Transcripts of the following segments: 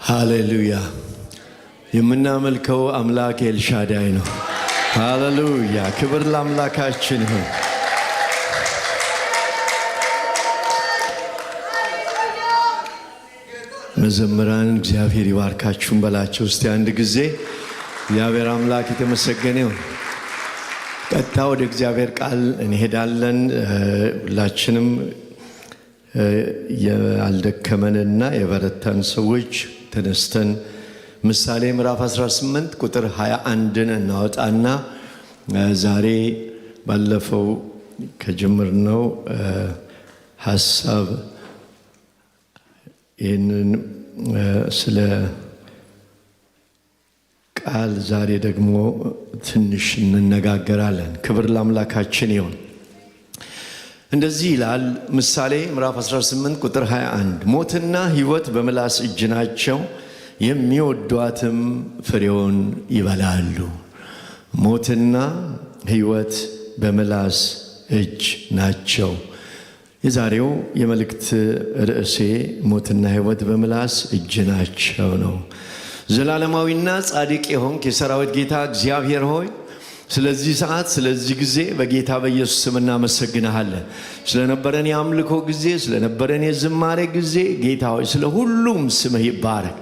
ሃሌሉያ የምናመልከው አምላክ ኤልሻዳይ ነው። ሃሌሉያ ክብር ለአምላካችን ይሁን። መዘምራን እግዚአብሔር ይባርካችሁን በላቸው እስቲ አንድ ጊዜ። እግዚአብሔር አምላክ የተመሰገነ ይሁን። ቀጥታ ወደ እግዚአብሔር ቃል እንሄዳለን። ሁላችንም ያልደከመንና የበረታን ሰዎች ተነስተን ምሳሌ ምዕራፍ 18 ቁጥር 21ን እናወጣና ዛሬ ባለፈው ከጀመርነው ሐሳብ ይህንን ስለ ቃል ዛሬ ደግሞ ትንሽ እንነጋገራለን። ክብር ለአምላካችን ይሁን። እንደዚህ ይላል ምሳሌ ምዕራፍ 18 ቁጥር 21 ሞትና ሕይወት በምላስ እጅ ናቸው፣ የሚወዷትም ፍሬውን ይበላሉ። ሞትና ሕይወት በምላስ እጅ ናቸው። የዛሬው የመልእክት ርዕሴ ሞትና ሕይወት በምላስ እጅ ናቸው ነው። ዘላለማዊና ጻድቅ የሆንክ የሰራዊት ጌታ እግዚአብሔር ሆይ ስለዚህ ሰዓት ስለዚህ ጊዜ በጌታ በኢየሱስ ስም እናመሰግንሃለን። ስለነበረን የአምልኮ ጊዜ፣ ስለነበረን የዝማሬ ጊዜ ጌታ ሆይ ስለ ሁሉም ስምህ ይባረክ።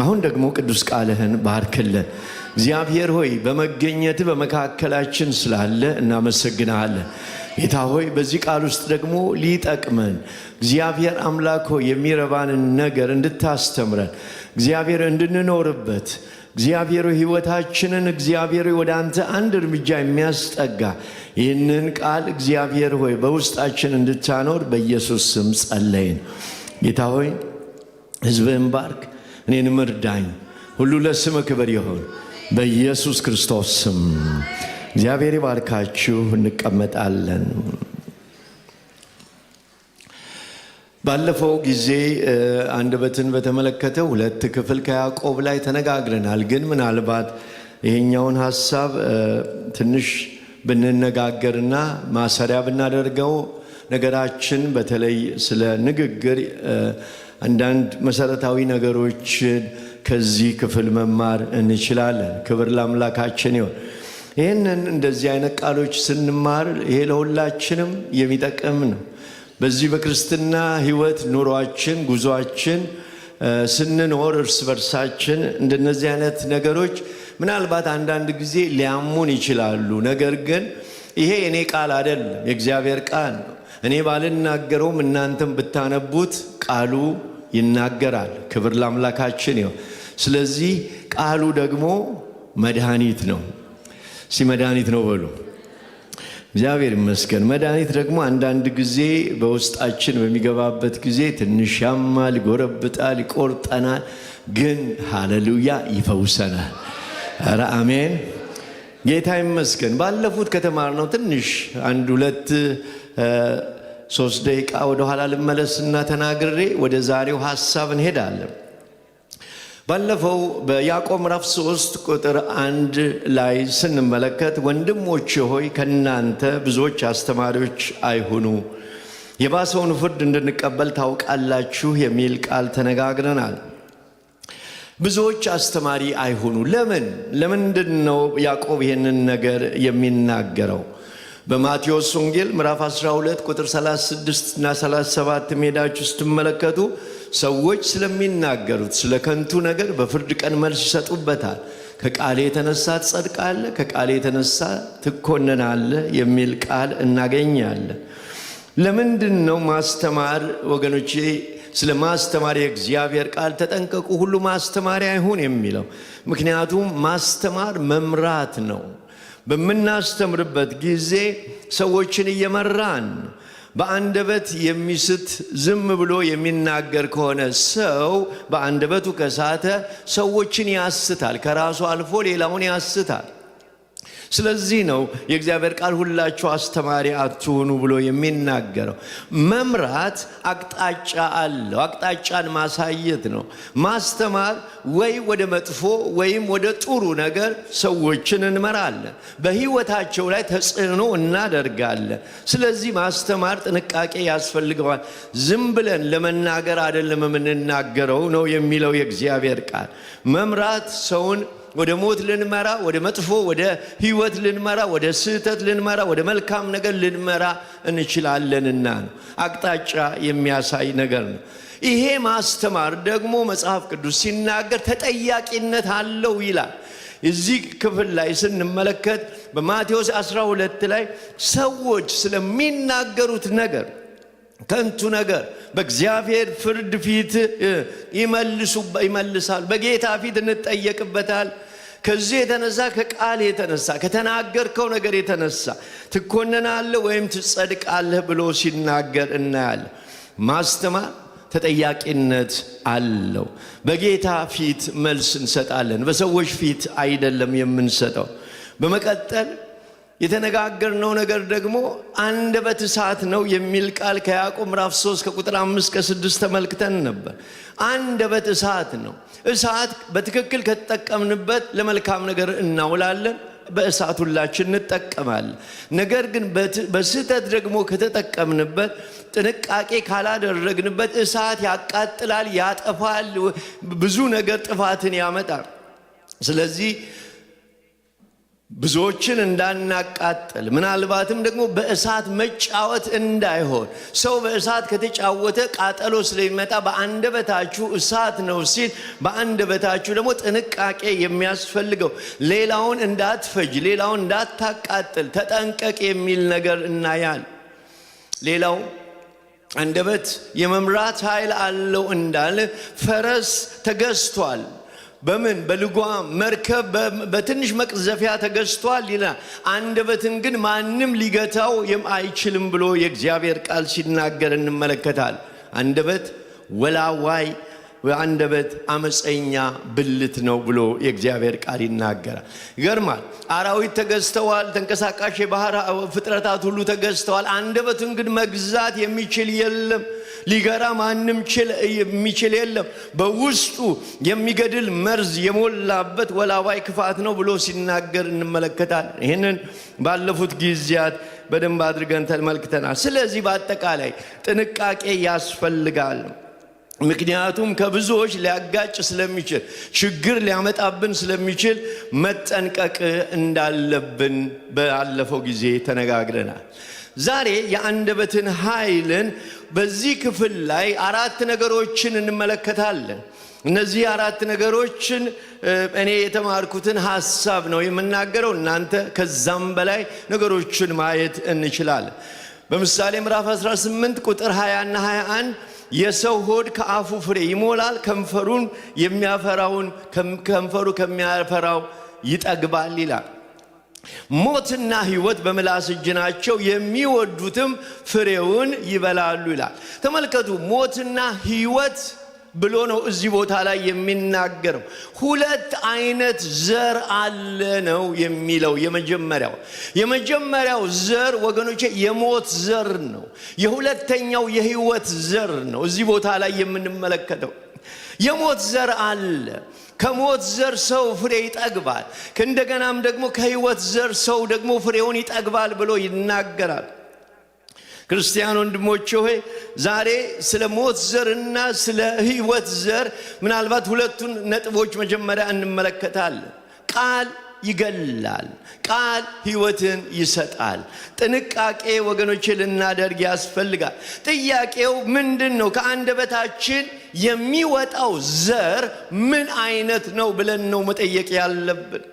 አሁን ደግሞ ቅዱስ ቃልህን ባርክልን። እግዚአብሔር ሆይ በመገኘት በመካከላችን ስላለ እናመሰግንሃለን። ጌታ ሆይ በዚህ ቃል ውስጥ ደግሞ ሊጠቅመን እግዚአብሔር አምላክ ሆይ የሚረባንን ነገር እንድታስተምረን እግዚአብሔር እንድንኖርበት እግዚአብሔር ሕይወታችንን እግዚአብሔር ወደ አንተ አንድ እርምጃ የሚያስጠጋ ይህንን ቃል እግዚአብሔር ሆይ በውስጣችን እንድታኖር በኢየሱስ ስም ጸለይን። ጌታ ሆይ ሕዝብህን ባርክ፣ እኔንም እርዳኝ። ሁሉ ለስምህ ክብር ይሁን በኢየሱስ ክርስቶስ ስም። እግዚአብሔር ይባርካችሁ። እንቀመጣለን። ባለፈው ጊዜ አንደበትን በተመለከተ ሁለት ክፍል ከያዕቆብ ላይ ተነጋግረናል። ግን ምናልባት ይሄኛውን ሐሳብ ትንሽ ብንነጋገርና ማሰሪያ ብናደርገው ነገራችን በተለይ ስለ ንግግር አንዳንድ መሰረታዊ ነገሮችን ከዚህ ክፍል መማር እንችላለን። ክብር ለአምላካችን ይሁን። ይህንን እንደዚህ አይነት ቃሎች ስንማር ይሄ ለሁላችንም የሚጠቅም ነው። በዚህ በክርስትና ሕይወት ኑሯችን ጉዟችን ስንኖር እርስ በርሳችን እንደነዚህ አይነት ነገሮች ምናልባት አንዳንድ ጊዜ ሊያሙን ይችላሉ። ነገር ግን ይሄ የኔ ቃል አይደለም፣ የእግዚአብሔር ቃል ነው። እኔ ባልናገረውም እናንተም ብታነቡት ቃሉ ይናገራል። ክብር ለአምላካችን ይሁን። ስለዚህ ቃሉ ደግሞ መድኃኒት ነው። መድኃኒት ነው በሉ። እግዚአብሔር ይመስገን። መድኃኒት ደግሞ አንዳንድ ጊዜ በውስጣችን በሚገባበት ጊዜ ትንሽ ያማል፣ ይጎረብጣል፣ ይቆርጠናል። ግን ሃሌሉያ ይፈውሰናል። ኧረ አሜን። ጌታ ይመስገን። ባለፉት ከተማርነው ትንሽ አንድ ሁለት 3 ደቂቃ ወደኋላ ልመለስና ተናግሬ ወደ ዛሬው ሐሳብ እንሄዳለን። ባለፈው በያዕቆብ ምዕራፍ 3 ቁጥር 1 ላይ ስንመለከት ወንድሞቼ ሆይ ከእናንተ ብዙዎች አስተማሪዎች አይሁኑ፣ የባሰውን ፍርድ እንድንቀበል ታውቃላችሁ የሚል ቃል ተነጋግረናል። ብዙዎች አስተማሪ አይሁኑ። ለምንድን ነው ያዕቆብ ይህንን ነገር የሚናገረው? በማቴዎስ ወንጌል ምዕራፍ 12 ቁጥር 36 እና 37 ሜዳችሁ ስትመለከቱ ሰዎች ስለሚናገሩት ስለ ከንቱ ነገር በፍርድ ቀን መልስ ይሰጡበታል። ከቃሌ የተነሳ ትጸድቃለህ፣ ከቃሌ የተነሳ ትኮነናለህ የሚል ቃል እናገኛለን። ለምንድን ነው ማስተማር? ወገኖቼ ስለ ማስተማር የእግዚአብሔር ቃል ተጠንቀቁ፣ ሁሉ ማስተማሪ አይሁን የሚለው ምክንያቱም ማስተማር መምራት ነው። በምናስተምርበት ጊዜ ሰዎችን እየመራን በአንደበት የሚስት ዝም ብሎ የሚናገር ከሆነ ሰው በአንደበቱ ከሳተ ሰዎችን ያስታል፣ ከራሱ አልፎ ሌላውን ያስታል። ስለዚህ ነው የእግዚአብሔር ቃል ሁላችሁ አስተማሪ አትሁኑ ብሎ የሚናገረው። መምራት አቅጣጫ አለው። አቅጣጫን ማሳየት ነው። ማስተማር ወይ ወደ መጥፎ ወይም ወደ ጥሩ ነገር ሰዎችን እንመራለን። በህይወታቸው ላይ ተጽዕኖ እናደርጋለን። ስለዚህ ማስተማር ጥንቃቄ ያስፈልገዋል። ዝም ብለን ለመናገር አይደለም የምንናገረው ነው የሚለው የእግዚአብሔር ቃል። መምራት ሰውን ወደ ሞት ልንመራ፣ ወደ መጥፎ ወደ ህይወት ልንመራ፣ ወደ ስህተት ልንመራ፣ ወደ መልካም ነገር ልንመራ እንችላለንና ነው። አቅጣጫ የሚያሳይ ነገር ነው። ይሄ ማስተማር ደግሞ መጽሐፍ ቅዱስ ሲናገር ተጠያቂነት አለው ይላል። እዚህ ክፍል ላይ ስንመለከት በማቴዎስ 12 ላይ ሰዎች ስለሚናገሩት ነገር ከንቱ ነገር በእግዚአብሔር ፍርድ ፊት ይመልሳል። በጌታ ፊት እንጠየቅበታል። ከዚህ የተነሳ ከቃል የተነሳ ከተናገርከው ነገር የተነሳ ትኮነናለህ ወይም ትጸድቃለህ ብሎ ሲናገር እናያለን። ማስተማር ተጠያቂነት አለው። በጌታ ፊት መልስ እንሰጣለን፣ በሰዎች ፊት አይደለም የምንሰጠው። በመቀጠል የተነጋገርነው ነገር ደግሞ አንደበት እሳት ነው የሚል ቃል ከያዕቆብ ምዕራፍ 3 ከቁጥር 5 ከ6 ተመልክተን ነበር። አንደበት እሳት ነው። እሳት በትክክል ከተጠቀምንበት ለመልካም ነገር እናውላለን። በእሳት ሁላችን እንጠቀማለን። ነገር ግን በስህተት ደግሞ ከተጠቀምንበት፣ ጥንቃቄ ካላደረግንበት እሳት ያቃጥላል፣ ያጠፋል፣ ብዙ ነገር ጥፋትን ያመጣል። ስለዚህ ብዙዎችን እንዳናቃጥል፣ ምናልባትም ደግሞ በእሳት መጫወት እንዳይሆን። ሰው በእሳት ከተጫወተ ቃጠሎ ስለሚመጣ በአንደበታችሁ እሳት ነው ሲል፣ በአንደበታችሁ ደግሞ ጥንቃቄ የሚያስፈልገው፣ ሌላውን እንዳትፈጅ፣ ሌላውን እንዳታቃጥል ተጠንቀቅ የሚል ነገር እናያል። ሌላው አንደበት የመምራት ኃይል አለው እንዳለ ፈረስ ተገዝቷል። በምን? በልጓም መርከብ በትንሽ መቅዘፊያ ተገዝቷል ይላል። አንደበትን ግን ማንም ሊገታው አይችልም ብሎ የእግዚአብሔር ቃል ሲናገር እንመለከታል። አንደበት ወላዋይ፣ አንደበት አመፀኛ ብልት ነው ብሎ የእግዚአብሔር ቃል ይናገራል። ይገርማል። አራዊት ተገዝተዋል። ተንቀሳቃሽ የባህር ፍጥረታት ሁሉ ተገዝተዋል። አንደበትን ግን መግዛት የሚችል የለም። ሊገራ ማንም የሚችል የለም። በውስጡ የሚገድል መርዝ የሞላበት ወላዋይ ክፋት ነው ብሎ ሲናገር እንመለከታለን። ይህንን ባለፉት ጊዜያት በደንብ አድርገን ተመልክተናል። ስለዚህ በአጠቃላይ ጥንቃቄ ያስፈልጋል። ምክንያቱም ከብዙዎች ሊያጋጭ ስለሚችል፣ ችግር ሊያመጣብን ስለሚችል መጠንቀቅ እንዳለብን ባለፈው ጊዜ ተነጋግረናል። ዛሬ የአንደበትን ኃይልን በዚህ ክፍል ላይ 4 ነገሮችን እንመለከታለን። እነዚህ 4 ነገሮችን እኔ የተማርኩትን ሐሳብ ነው የምናገረው። እናንተ ከዛም በላይ ነገሮችን ማየት እንችላለን። በምሳሌ ምዕራፍ 18 ቁጥር 20 እና 21 የሰው ሆድ ከአፉ ፍሬ ይሞላል፣ ከንፈሩ ከሚያፈራው ይጠግባል ይላል። ሞትና ሕይወት በምላስ እጅ ናቸው፣ የሚወዱትም ፍሬውን ይበላሉ ይላል። ተመልከቱ፣ ሞትና ሕይወት ብሎ ነው እዚህ ቦታ ላይ የሚናገረው። 2 አይነት ዘር አለ ነው የሚለው። የመጀመሪያው ዘር ወገኖቼ የሞት ዘር ነው። የሁለተኛው የሕይወት ዘር ነው እዚህ ቦታ ላይ የምንመለከተው። የሞት ዘር አለ። ከሞት ዘር ሰው ፍሬ ይጠግባል፣ እንደገናም ደግሞ ከሕይወት ዘር ሰው ደግሞ ፍሬውን ይጠግባል ብሎ ይናገራል። ክርስቲያን ወንድሞቼ ሆይ ዛሬ ስለ ሞት ዘርና ስለ ሕይወት ዘር ምናልባት 2ቱን ነጥቦች መጀመሪያ እንመለከታለን። ቃል ይገላል፣ ቃል ሕይወትን ይሰጣል። ጥንቃቄ ወገኖቼ ልናደርግ ያስፈልጋል። ጥያቄው ምንድን ነው? ከአንደበታችን የሚወጣው ዘር ምን አይነት ነው ብለን ነው መጠየቅ ያለብን።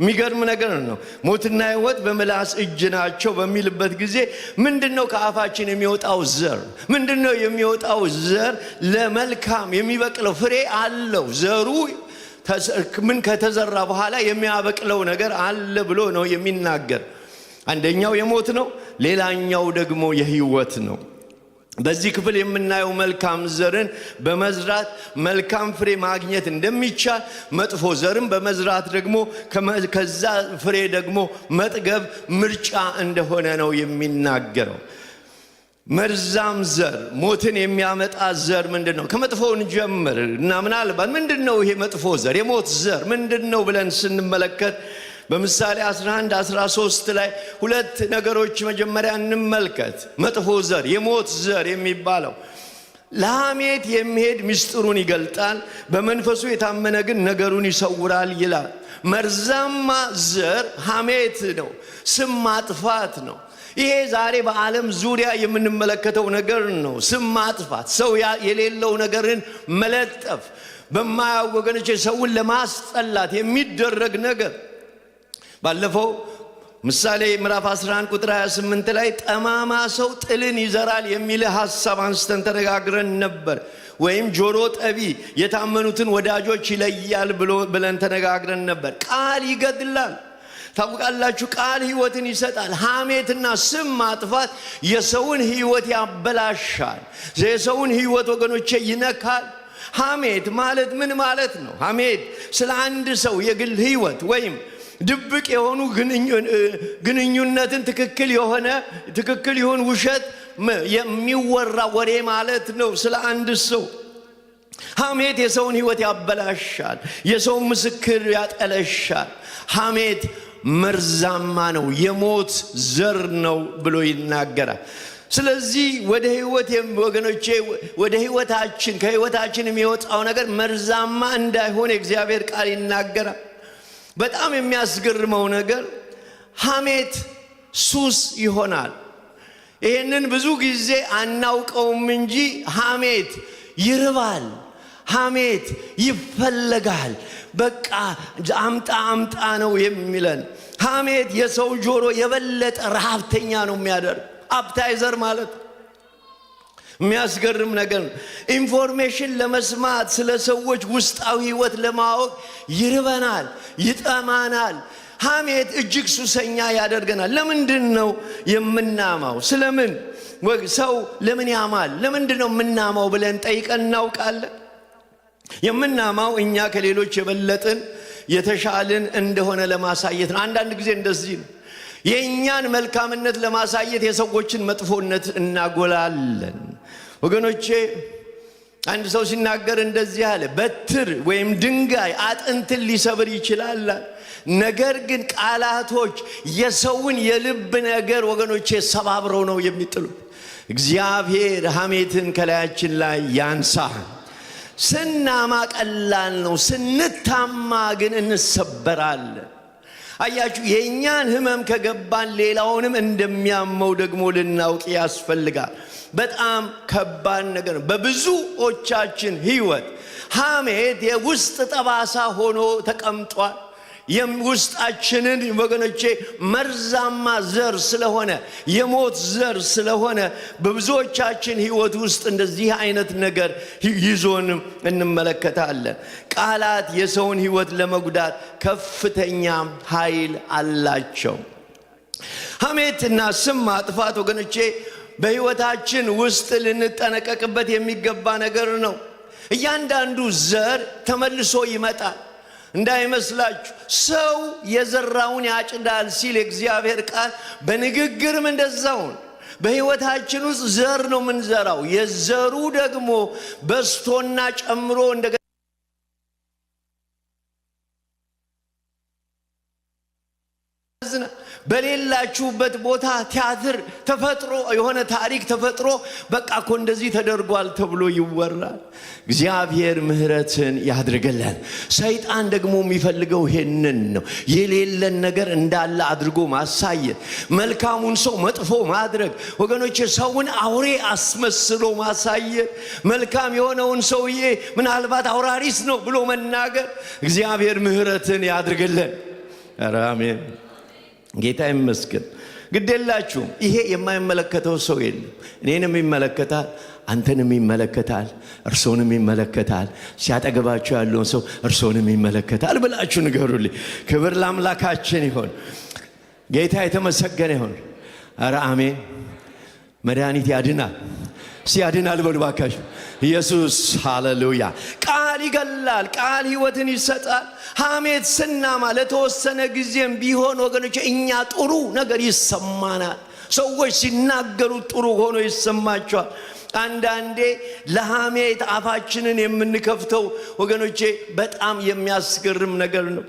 የሚገርም ነገር ነው። ሞትና ሕይወት በምላስ እጅ ናቸው በሚልበት ጊዜ ምንድነው ከአፋችን የሚወጣው ዘር? ምንድነው የሚወጣው ዘር? ለመልካም የሚበቅለው ፍሬ አለው። ዘሩ ምን ከተዘራ በኋላ የሚያበቅለው ነገር አለ ብሎ ነው የሚናገር። አንደኛው የሞት ነው፣ ሌላኛው ደግሞ የሕይወት ነው። በዚህ ክፍል የምናየው መልካም ዘርን በመዝራት መልካም ፍሬ ማግኘት እንደሚቻል፣ መጥፎ ዘርን በመዝራት ደግሞ ከዛ ፍሬ ደግሞ መጥገብ ምርጫ እንደሆነ ነው የሚናገረው። መርዛም ዘር ሞትን የሚያመጣ ዘር ምንድነው? ከመጥፎው እንጀምር እና ምናልባት ምንድነው ይሄ መጥፎ ዘር የሞት ዘር ምንድነው ብለን ስንመለከት በምሳሌ 11:13 ላይ ሁለት ነገሮች መጀመሪያ እንመልከት። መጥፎ ዘር የሞት ዘር የሚባለው ለሐሜት የሚሄድ ምስጢሩን ይገልጣል፣ በመንፈሱ የታመነ ግን ነገሩን ይሰውራል ይላል። መርዛማ ዘር ሐሜት ነው፣ ስም ማጥፋት ነው። ይሄ ዛሬ በዓለም ዙሪያ የምንመለከተው ነገር ነው። ስም ማጥፋት፣ ሰው የሌለው ነገርን መለጠፍ፣ በማያውቁ ወገኖች ሰውን ለማስጠላት የሚደረግ ነገር። ባለፈው ምሳሌ ምዕራፍ 11 ቁጥር 28 ላይ ጠማማ ሰው ጥልን ይዘራል የሚል ሐሳብ አንስተን ተነጋግረን ነበር። ወይም ጆሮ ጠቢ የታመኑትን ወዳጆች ይለያል ብለን ተነጋግረን ነበር። ቃል ይገድላል። ታውቃላችሁ፣ ቃል ሕይወትን ይሰጣል። ሐሜትና ስም ማጥፋት የሰውን ሕይወት ያበላሻል። የሰውን ሕይወት ወገኖቼ ይነካል። ሐሜት ማለት ምን ማለት ነው? ሐሜት ስለ አንድ ሰው የግል ሕይወት ወይም ድብቅ የሆኑ ግንኙነትን ትክክል ይሁን ውሸት የሚወራ ወሬ ማለት ነው ስለ አንድ ሰው። ሐሜት የሰውን ሕይወት ያበላሻል፣ የሰው ምስክር ያጠለሻል። ሐሜት መርዛማ ነው፣ የሞት ዘር ነው ብሎ ይናገራል። ስለዚህ ወደ ሕይወት ወገኖቼ ወደ ሕይወታችን ከሕይወታችን የሚወጣው ነገር መርዛማ እንዳይሆን የእግዚአብሔር ቃል ይናገራል። በጣም የሚያስገርመው ነገር ሐሜት ሱስ ይሆናል። ይሄንን ብዙ ጊዜ አናውቀውም እንጂ ሐሜት ይርባል፣ ሐሜት ይፈለጋል። በቃ አምጣ ነው የሚለን። ሐሜት የሰው ጆሮ የበለጠ ረሃብተኛ ነው የሚያደርግ። አፕታይዘር ማለት የሚያስገርም ነገር። ኢንፎርሜሽን ለመስማት ስለ ሰዎች ውስጣዊ ሕይወት ለማወቅ ይርበናል፣ ይጠማናል። ሐሜት እጅግ ሱሰኛ ያደርገናል። ለምንድን ነው የምናማው? ስለምን ሰው ለምን ያማል? ለምንድን ነው የምናማው ብለን ጠይቀን እናውቃለን? የምናማው እኛ ከሌሎች የበለጥን የተሻልን እንደሆነ ለማሳየት ነው። አንዳንድ ጊዜ እንደዚህ ነው። የእኛን መልካምነት ለማሳየት የሰዎችን መጥፎነት እናጎላለን። ወገኖቼ አንድ ሰው ሲናገር እንደዚህ አለ፣ በትር ወይም ድንጋይ አጥንትን ሊሰብር ይችላል፣ ነገር ግን ቃላቶች የሰውን የልብ ነገር ወገኖቼ ሰባብረው ነው የሚጥሉት። እግዚአብሔር ሐሜትን ከላያችን ላይ ያንሳ። ስናማ ቀላል ነው፣ ስንታማ ግን እንሰበራለን። አያችሁ፣ የእኛን ህመም ከገባን ሌላውንም እንደሚያመው ደግሞ ልናውቅ ያስፈልጋል። በጣም ከባድ ነገር ነው። በብዙዎቻችን ህይወት ሐሜት የውስጥ ጠባሳ ሆኖ ተቀምጧል። የውስጣችንን ወገኖቼ መርዛማ ዘር ስለሆነ የሞት ዘር ስለሆነ በብዙዎቻችን ህይወት ውስጥ እንደዚህ አይነት ነገር ይዞን እንመለከታለን። ቃላት የሰውን ህይወት ለመጉዳት ከፍተኛ ኃይል አላቸው። ሐሜትና ስም ማጥፋት ወገኖቼ በህይወታችን ውስጥ ልንጠነቀቅበት የሚገባ ነገር ነው። እያንዳንዱ ዘር ተመልሶ ይመጣል። እንዳይመስላችሁ ሰው የዘራውን ያጭዳል ሲል እግዚአብሔር ቃል በንግግርም እንደዛውን በህይወታችን ውስጥ ዘር ነው የምንዘራው። የዘሩ ደግሞ በስቶና ጨምሮ እንደገና በሌላችሁበት ቦታ ቲያትር ተፈጥሮ የሆነ ታሪክ ተፈጥሮ በቃ እኮ እንደዚህ ተደርጓል ተብሎ ይወራል። እግዚአብሔር ምህረትን ያድርገልን። ሰይጣን ደግሞ የሚፈልገው ይሄንን ነው፣ የሌለን ነገር እንዳለ አድርጎ ማሳየት፣ መልካሙን ሰው መጥፎ ማድረግ። ወገኖቼ ሰውን አውሬ አስመስሎ ማሳየት፣ መልካም የሆነውን ሰውዬ ምናልባት አውራሪስ ነው ብሎ መናገር። እግዚአብሔር ምህረትን ያድርገልን። አሜን። ጌታ ይመስገን። ግዴላችሁም ይሄ የማይመለከተው ሰው የለም። እኔንም ይመለከታል፣ አንተንም ይመለከታል፣ እርሶንም ይመለከታል። ሲያጠገባችሁ ያለውን ሰው እርሶንም ይመለከታል ብላችሁ ንገሩልኝ። ክብር ለአምላካችን ይሁን። ጌታ የተመሰገነ ይሁን። ኧረ አሜን። መድኃኒት ያድናል። ሲያድናል በሉ ባካችሁ። ኢየሱስ ሃሌሉያ። ቃል ይገላል፣ ቃል ሕይወትን ይሰጣል። ሐሜት ስናማ ለተወሰነ ጊዜም ቢሆን ወገኖች እኛ ጥሩ ነገር ይሰማናል። ሰዎች ሲናገሩ ጥሩ ሆኖ ይሰማቸዋል። አንዳንዴ ለሐሜት አፋችንን የምንከፍተው ወገኖቼ በጣም የሚያስገርም ነገር ነው።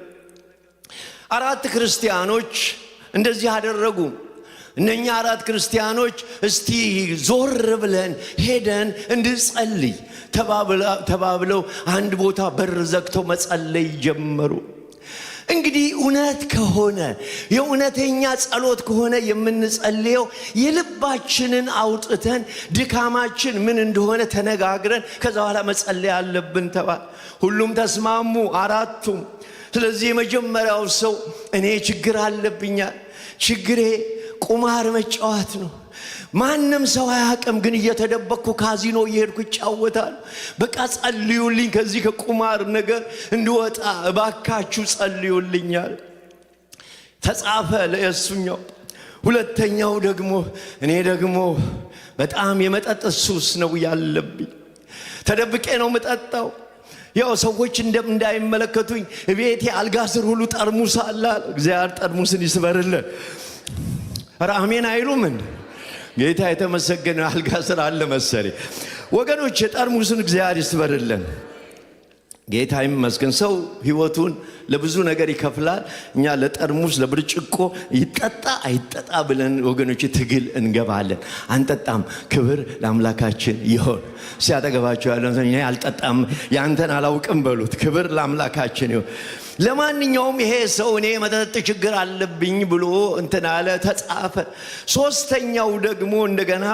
4 ክርስቲያኖች እንደዚህ አደረጉ። እነኛ 4 ክርስቲያኖች እስቲ ዞር ብለን ሄደን እንድጸልይ ተባብለው አንድ ቦታ በር ዘግተው መጸለይ ጀመሩ። እንግዲህ እውነት ከሆነ የእውነተኛ ጸሎት ከሆነ የምንጸልየው የልባችንን አውጥተን ድካማችን ምን እንደሆነ ተነጋግረን ከዛ በኋላ መጸለይ አለብን ተባለ። ሁሉም ተስማሙ 4ቱም። ስለዚህ የመጀመሪያው ሰው እኔ ችግር አለብኛል፣ ችግሬ ቁማር መጫወት ነው። ማንም ሰው አያውቅም፣ ግን እየተደበቅኩ ካዚኖ እየሄድኩ እጫወታለሁ። በቃ ጸልዩልኝ፣ ከዚህ ከቁማር ነገር እንድወጣ እባካችሁ ጸልዩልኛል። ተጻፈ ለእሱኛው። ሁለተኛው ደግሞ እኔ ደግሞ በጣም የመጠጥ ሱስ ነው ያለብኝ፣ ተደብቄ ነው መጠጣው። ያው ሰዎች እንዳይመለከቱኝ ቤቴ አልጋ ስር ሁሉ ጠርሙስ አለ። እግዚአብሔር ጠርሙስን ይስበርልን። አሜን አይሉም እንዴ? ጌታ የተመሰገነ። አልጋ ስር አለ መሰለኝ ወገኖች። ጠርሙስን እግዚአብሔር ይስበርልን። ጌታ ይመስገን። ሰው ሕይወቱን ለብዙ ነገር ይከፍላል። እኛ ለጠርሙስ ለብርጭቆ ይጠጣ አይጠጣ ብለን ወገኖች ትግል እንገባለን። አንጠጣም። ክብር ለአምላካችን ይሁን። ሲያጠገባቸው ያለውን እኔ አልጠጣም ያንተን አላውቅም በሉት። ክብር ለአምላካችን ይሁን። ለማንኛውም ይሄ ሰው እኔ መጠጥ ችግር አለብኝ ብሎ እንትን አለ፣ ተጻፈ። ሶስተኛው ደግሞ እንደገና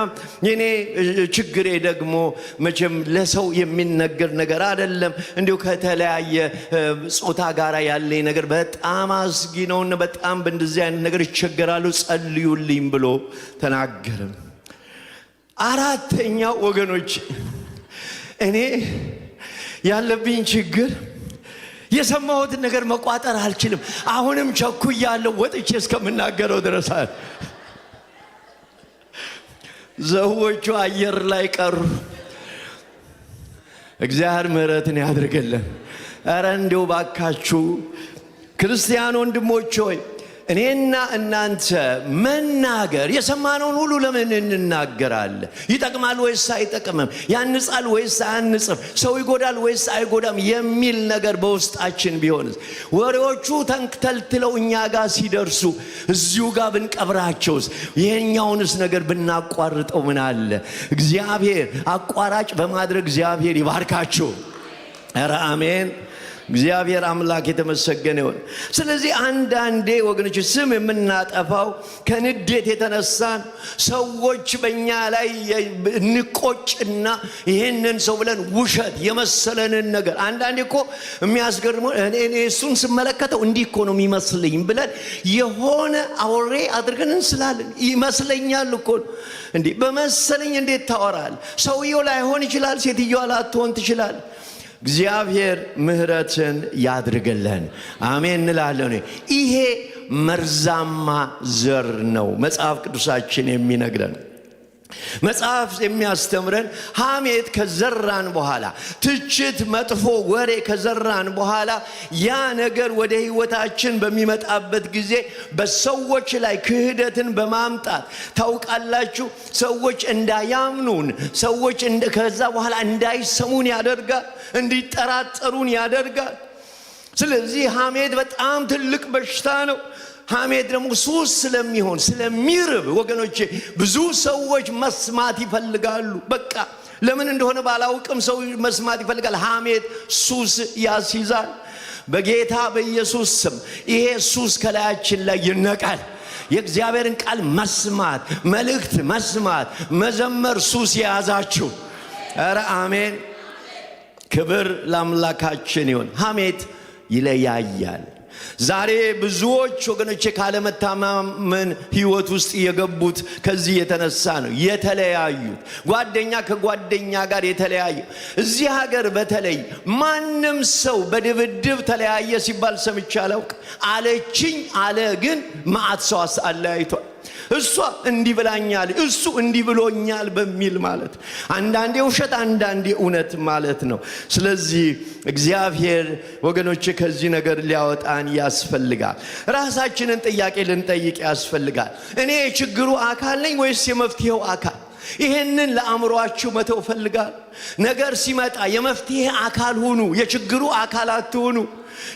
የኔ ችግሬ ደግሞ መቼም ለሰው የሚነገር ነገር አይደለም፣ እንዲሁ ከተለያየ ጾታ ጋር ያለኝ ነገር በጣም አስጊ ነውና በጣም በእንደዚህ አይነት ነገር ይቸገራለሁ፣ ጸልዩልኝ ብሎ ተናገረ። አራተኛው ወገኖች እኔ ያለብኝ ችግር የሰማሁትን ነገር መቋጠር አልችልም። አሁንም ቸኩያለሁ ወጥቼ እስከምናገረው ድረስ። ዘዎቹ አየር ላይ ቀሩ። እግዚአብሔር ምሕረትን ያድርግልን። ኧረ እንደው ባካችሁ ክርስቲያን ወንድሞች ሆይ እኔና እናንተ መናገር የሰማነውን ሁሉ ለምን እንናገራለን? ይጠቅማል ወይስ አይጠቅምም? ያንጻል ወይስ አያንጽም? ሰው ይጎዳል ወይስ አይጎዳም የሚል ነገር በውስጣችን ቢሆንስ? ወሬዎቹ ተንተልትለው እኛ ጋር ሲደርሱ እዚሁ ጋር ብንቀብራቸውስ? ይሄኛውንስ ነገር ብናቋርጠው ምን አለ? እግዚአብሔር አቋራጭ በማድረግ እግዚአብሔር ይባርካችሁ። ኧረ አሜን። እግዚአብሔር አምላክ የተመሰገነ ይሁን። ስለዚህ አንዳንዴ ወገኖች ስም የምናጠፋው ከንዴት የተነሳን ሰዎች በእኛ ላይ እንቆጭና ይህንን ሰው ብለን ውሸት የመሰለንን ነገር አንዳንዴ እኮ የሚያስገርመው እኔ እሱን ስመለከተው እንዲህ እኮ ነው የሚመስለኝ ብለን የሆነ አውሬ አድርገን እንስላለን። ይመስለኛል እኮ እንዲህ በመሰለኝ እንዴት ታወራል? ሰውየው ላይሆን ይችላል፣ ሴትዮዋ ላትሆን ትችላል። እግዚአብሔር ምሕረትን ያድርግልን። አሜን እንላለን። ይሄ መርዛማ ዘር ነው መጽሐፍ ቅዱሳችን የሚነግረን። መጽሐፍ የሚያስተምረን ሐሜት ከዘራን በኋላ ትችት፣ መጥፎ ወሬ ከዘራን በኋላ ያ ነገር ወደ ሕይወታችን በሚመጣበት ጊዜ በሰዎች ላይ ክህደትን በማምጣት ታውቃላችሁ፣ ሰዎች እንዳያምኑን፣ ሰዎች ከዛ በኋላ እንዳይሰሙን ያደርጋል፣ እንዲጠራጠሩን ያደርጋል። ስለዚህ ሐሜት በጣም ትልቅ በሽታ ነው። ሐሜት ደግሞ ሱስ ስለሚሆን ስለሚርብ ወገኖቼ ብዙ ሰዎች መስማት ይፈልጋሉ። በቃ ለምን እንደሆነ ባላውቅም ሰው መስማት ይፈልጋል። ሐሜት ሱስ ያስይዛል። በጌታ በኢየሱስ ስም ይሄ ሱስ ከላያችን ላይ ይነቃል። የእግዚአብሔርን ቃል መስማት፣ መልእክት መስማት፣ መዘመር ሱስ የያዛችሁ ኧረ አሜን። ክብር ለአምላካችን ይሁን። ሐሜት ይለያያል። ዛሬ ብዙዎች ወገኖቼ ካለመታመን ሕይወት ውስጥ የገቡት ከዚህ የተነሳ ነው። የተለያዩት ጓደኛ ከጓደኛ ጋር የተለያዩ። እዚህ ሀገር በተለይ ማንም ሰው በድብድብ ተለያየ ሲባል ሰምቼ አላውቅ። አለችኝ አለ ግን መዓት ሰው አለያይቷል። እሷ እንዲህ ብላኛል፣ እሱ እንዲህ ብሎኛል በሚል ማለት አንዳንዴ ውሸት አንዳንዴ እውነት ማለት ነው። ስለዚህ እግዚአብሔር ወገኖቼ ከዚህ ነገር ሊያወጣን ያስፈልጋል። ራሳችንን ጥያቄ ልንጠይቅ ያስፈልጋል። እኔ የችግሩ አካል ነኝ ወይስ የመፍትሄው አካል? ይሄንን ለአእምሮአችሁ መተው ፈልጋል። ነገር ሲመጣ የመፍትሄ አካል ሁኑ፣ የችግሩ አካል አትሁኑ።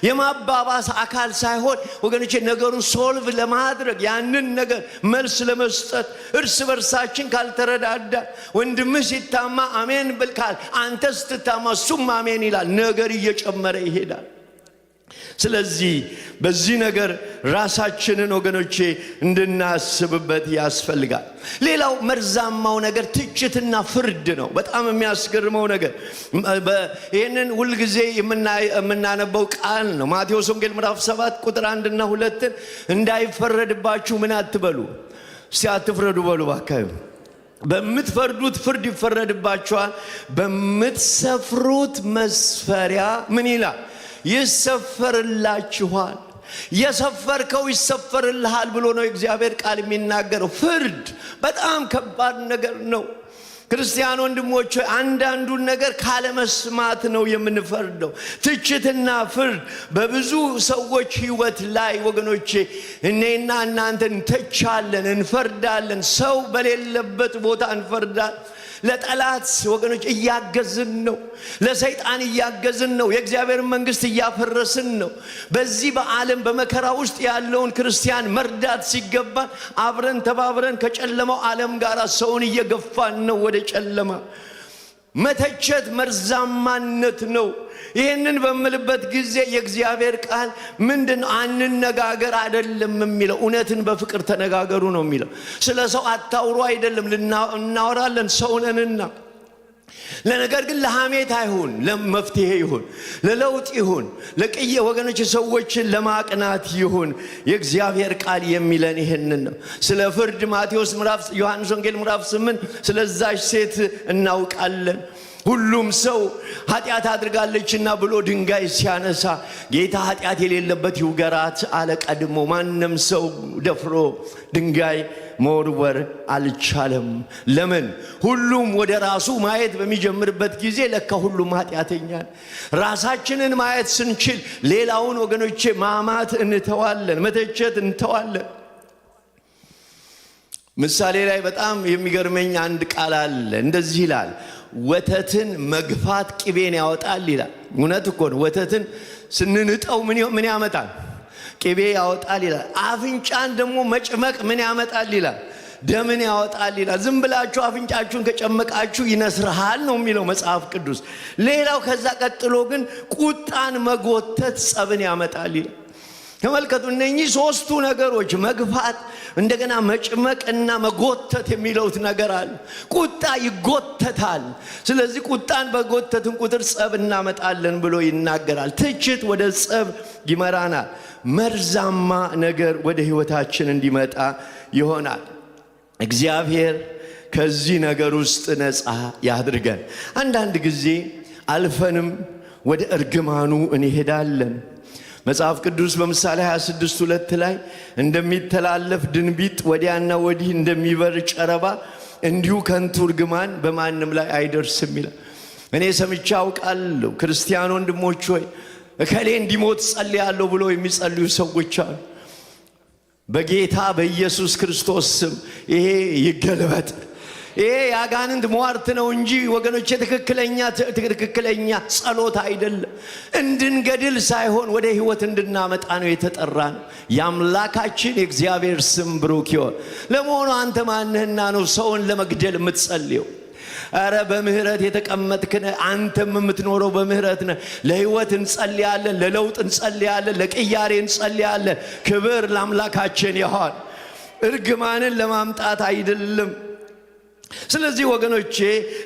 የማባባስ አካል ሳይሆን ወገኖቼ ነገሩን ሶልቭ ለማድረግ ያንን ነገር መልስ ለመስጠት እርስ በርሳችን ካልተረዳዳ ወንድምህ ሲታማ አሜን ብልካል፣ አንተ ስትታማ እሱም አሜን ይላል፣ ነገር እየጨመረ ይሄዳል። ስለዚህ በዚህ ነገር ራሳችንን ወገኖቼ እንድናስብበት ያስፈልጋል። ሌላው መርዛማው ነገር ትችትና ፍርድ ነው። በጣም የሚያስገርመው ነገር ይህንን ሁልጊዜ የምናነበው ቃል ነው። ማቴዎስ ወንጌል ምዕራፍ 7 ቁጥር 1 እና 2 እንዳይፈረድባችሁ ምን አትበሉ፣ እስቲ አትፍረዱ በሉ ባካዩ። በምትፈርዱት ፍርድ ይፈረድባችኋል፣ በምትሰፍሩት መስፈሪያ ምን ይላል? ይሰፈርላችኋል። የሰፈርከው ይሰፈርልሃል ብሎ ነው እግዚአብሔር ቃል የሚናገረው። ፍርድ በጣም ከባድ ነገር ነው። ክርስቲያን ወንድሞች አንዳንዱን ነገር ካለመስማት ነው የምንፈርደው። ትችትና ፍርድ በብዙ ሰዎች ሕይወት ላይ ወገኖቼ እኔና እናንተን ተቻለን፣ እንፈርዳለን። ሰው በሌለበት ቦታ እንፈርዳለን። ለጠላት ወገኖች እያገዝን ነው። ለሰይጣን እያገዝን ነው። የእግዚአብሔር መንግስት እያፈረስን ነው። በዚህ በዓለም በመከራ ውስጥ ያለውን ክርስቲያን መርዳት ሲገባን አብረን ተባብረን ከጨለማው ዓለም ጋር ሰውን እየገፋን ነው ወደ ጨለማ። መተቸት መርዛማነት ነው። ይህንን በምልበት ጊዜ የእግዚአብሔር ቃል ምንድነው? አንነጋገር አይደለም የሚለው፣ እውነትን በፍቅር ተነጋገሩ ነው የሚለው። ስለ ሰው አታውሩ አይደለም፣ እናወራለን፣ ሰው ነንና። ለነገር ግን ለሐሜት አይሁን፣ ለመፍትሄ ይሁን፣ ለለውጥ ይሁን፣ ለቅየ ወገኖች ሰዎችን ለማቅናት ይሁን። የእግዚአብሔር ቃል የሚለን ይሄንን ነው። ስለ ፍርድ ዮሐንስ ወንጌል ምዕራፍ 8 ስለዛች ሴት እናውቃለን። ሁሉም ሰው ኃጢአት አድርጋለችና ብሎ ድንጋይ ሲያነሳ ጌታ ኃጢአት የሌለበት ይውገራት አለ ቀድሞ። ማንም ሰው ደፍሮ ድንጋይ መወርወር አልቻለም። ለምን? ሁሉም ወደ ራሱ ማየት በሚጀምርበት ጊዜ ለካ ሁሉም ኃጢአተኛ። ራሳችንን ማየት ስንችል ሌላውን ወገኖቼ ማማት እንተዋለን፣ መተቸት እንተዋለን። ምሳሌ ላይ በጣም የሚገርመኝ አንድ ቃል አለ። እንደዚህ ይላል፣ ወተትን መግፋት ቅቤን ያወጣል ይላል። እውነት እኮ ነው። ወተትን ስንንጠው ምን ያመጣል? ቅቤ ያወጣል ይላል። አፍንጫን ደግሞ መጭመቅ ምን ያመጣል ይላል? ደምን ያወጣል ይላል። ዝም ብላችሁ አፍንጫችሁን ከጨመቃችሁ ይነስርሃል ነው የሚለው መጽሐፍ ቅዱስ። ሌላው ከዛ ቀጥሎ ግን ቁጣን መጎተት ጸብን ያመጣል ይላል። ተመልከቱ፣ እነኚህ ሶስቱ ነገሮች መግፋት፣ እንደገና መጭመቅና መጎተት የሚለውት ነገር አለ። ቁጣ ይጎተታል። ስለዚህ ቁጣን በጎተትን ቁጥር ጸብ እናመጣለን ብሎ ይናገራል። ትችት ወደ ጸብ ይመራናል። መርዛማ ነገር ወደ ህይወታችን እንዲመጣ ይሆናል። እግዚአብሔር ከዚህ ነገር ውስጥ ነፃ ያድርገን። አንዳንድ ጊዜ አልፈንም ወደ እርግማኑ እንሄዳለን። መጽሐፍ ቅዱስ በምሳሌ 26:2 ላይ እንደሚተላለፍ ድንቢጥ ወዲያና ወዲህ እንደሚበር ጨረባ እንዲሁ ከንቱ እርግማን በማንም ላይ አይደርስም ይላል። እኔ ሰምቼ አውቃለሁ። ክርስቲያን ወንድሞች ሆይ እከሌ እንዲሞት ጸልያለሁ ብሎ የሚጸልዩ ሰዎች አሉ። በጌታ በኢየሱስ ክርስቶስ ስም ይሄ ይገለበጥ። ይሄ ያጋንንት ሟርት ነው እንጂ ወገኖቼ ትክክለኛ ጸሎት አይደለም። እንድንገድል ሳይሆን ወደ ህይወት እንድናመጣ ነው የተጠራን። የአምላካችን የእግዚአብሔር ስም ብሩክ ይሁን። ለመሆኑ አንተ ማንህና ነው ሰውን ለመግደል የምትጸልየው? አረ በምህረት የተቀመጥክነ አንተም የምትኖረው በምህረት ነህ። ለህይወት እንጸልያለን፣ ለለውጥ እንጸልያለን፣ ለቅያሬ እንጸልያለን። ክብር ለአምላካችን ይሁን። እርግማንን ለማምጣት አይደለም። ስለዚህ ወገኖቼ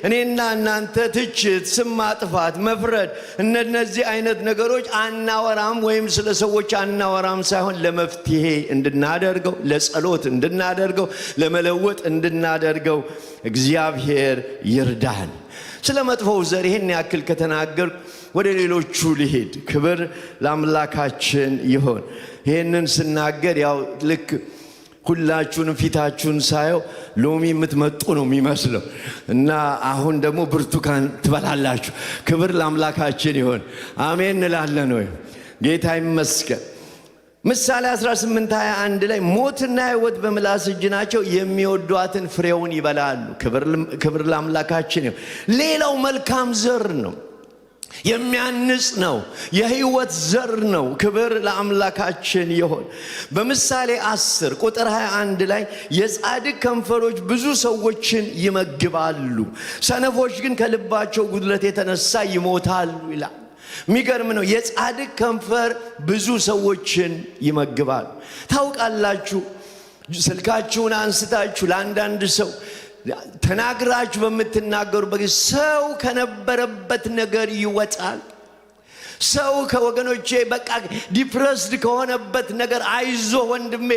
እኔና እናንተ ትችት፣ ስም ማጥፋት፣ መፍረድ እነዚህ አይነት ነገሮች አናወራም ወይም ስለ ሰዎች አናወራም ሳይሆን ለመፍትሄ እንድናደርገው፣ ለጸሎት እንድናደርገው፣ ለመለወጥ እንድናደርገው እግዚአብሔር ይርዳን። ስለ መጥፎው ዘር ይሄን ያክል ከተናገር ወደ ሌሎቹ ልሄድ። ክብር ለአምላካችን ይሁን። ይሄንን ስናገር ያው ልክ ሁላችሁንም ፊታችሁን ሳየው ሎሚ የምትመጡ ነው የሚመስለው እና አሁን ደግሞ ብርቱካን ትበላላችሁ። ክብር ለአምላካችን ይሁን። አሜን እንላለን ወይ? ጌታ ይመስገን። ምሳሌ 18:21 ላይ ሞትና ሕይወት በምላስ እጅ ናቸው፣ የሚወዷትን ፍሬውን ይበላሉ። ክብር ለአምላካችን ይሁን። ሌላው መልካም ዘር ነው፣ የሚያንጽ ነው፣ የሕይወት ዘር ነው። ክብር ለአምላካችን ይሁን። በምሳሌ 10:21 ላይ የጻድቅ ከንፈሮች ብዙ ሰዎችን ይመግባሉ፣ ሰነፎች ግን ከልባቸው ጉድለት የተነሳ ይሞታሉ ይላል። የሚገርም ነው። የጻድቅ ከንፈር ብዙ ሰዎችን ይመግባል። ታውቃላችሁ፣ ስልካችሁን አንስታችሁ ለአንዳንድ ሰው ተናግራችሁ በምትናገሩበት ሰው ከነበረበት ነገር ይወጣል። ሰው ከወገኖቼ በቃ ዲፕረስድ ከሆነበት ነገር አይዞ ወንድሜ፣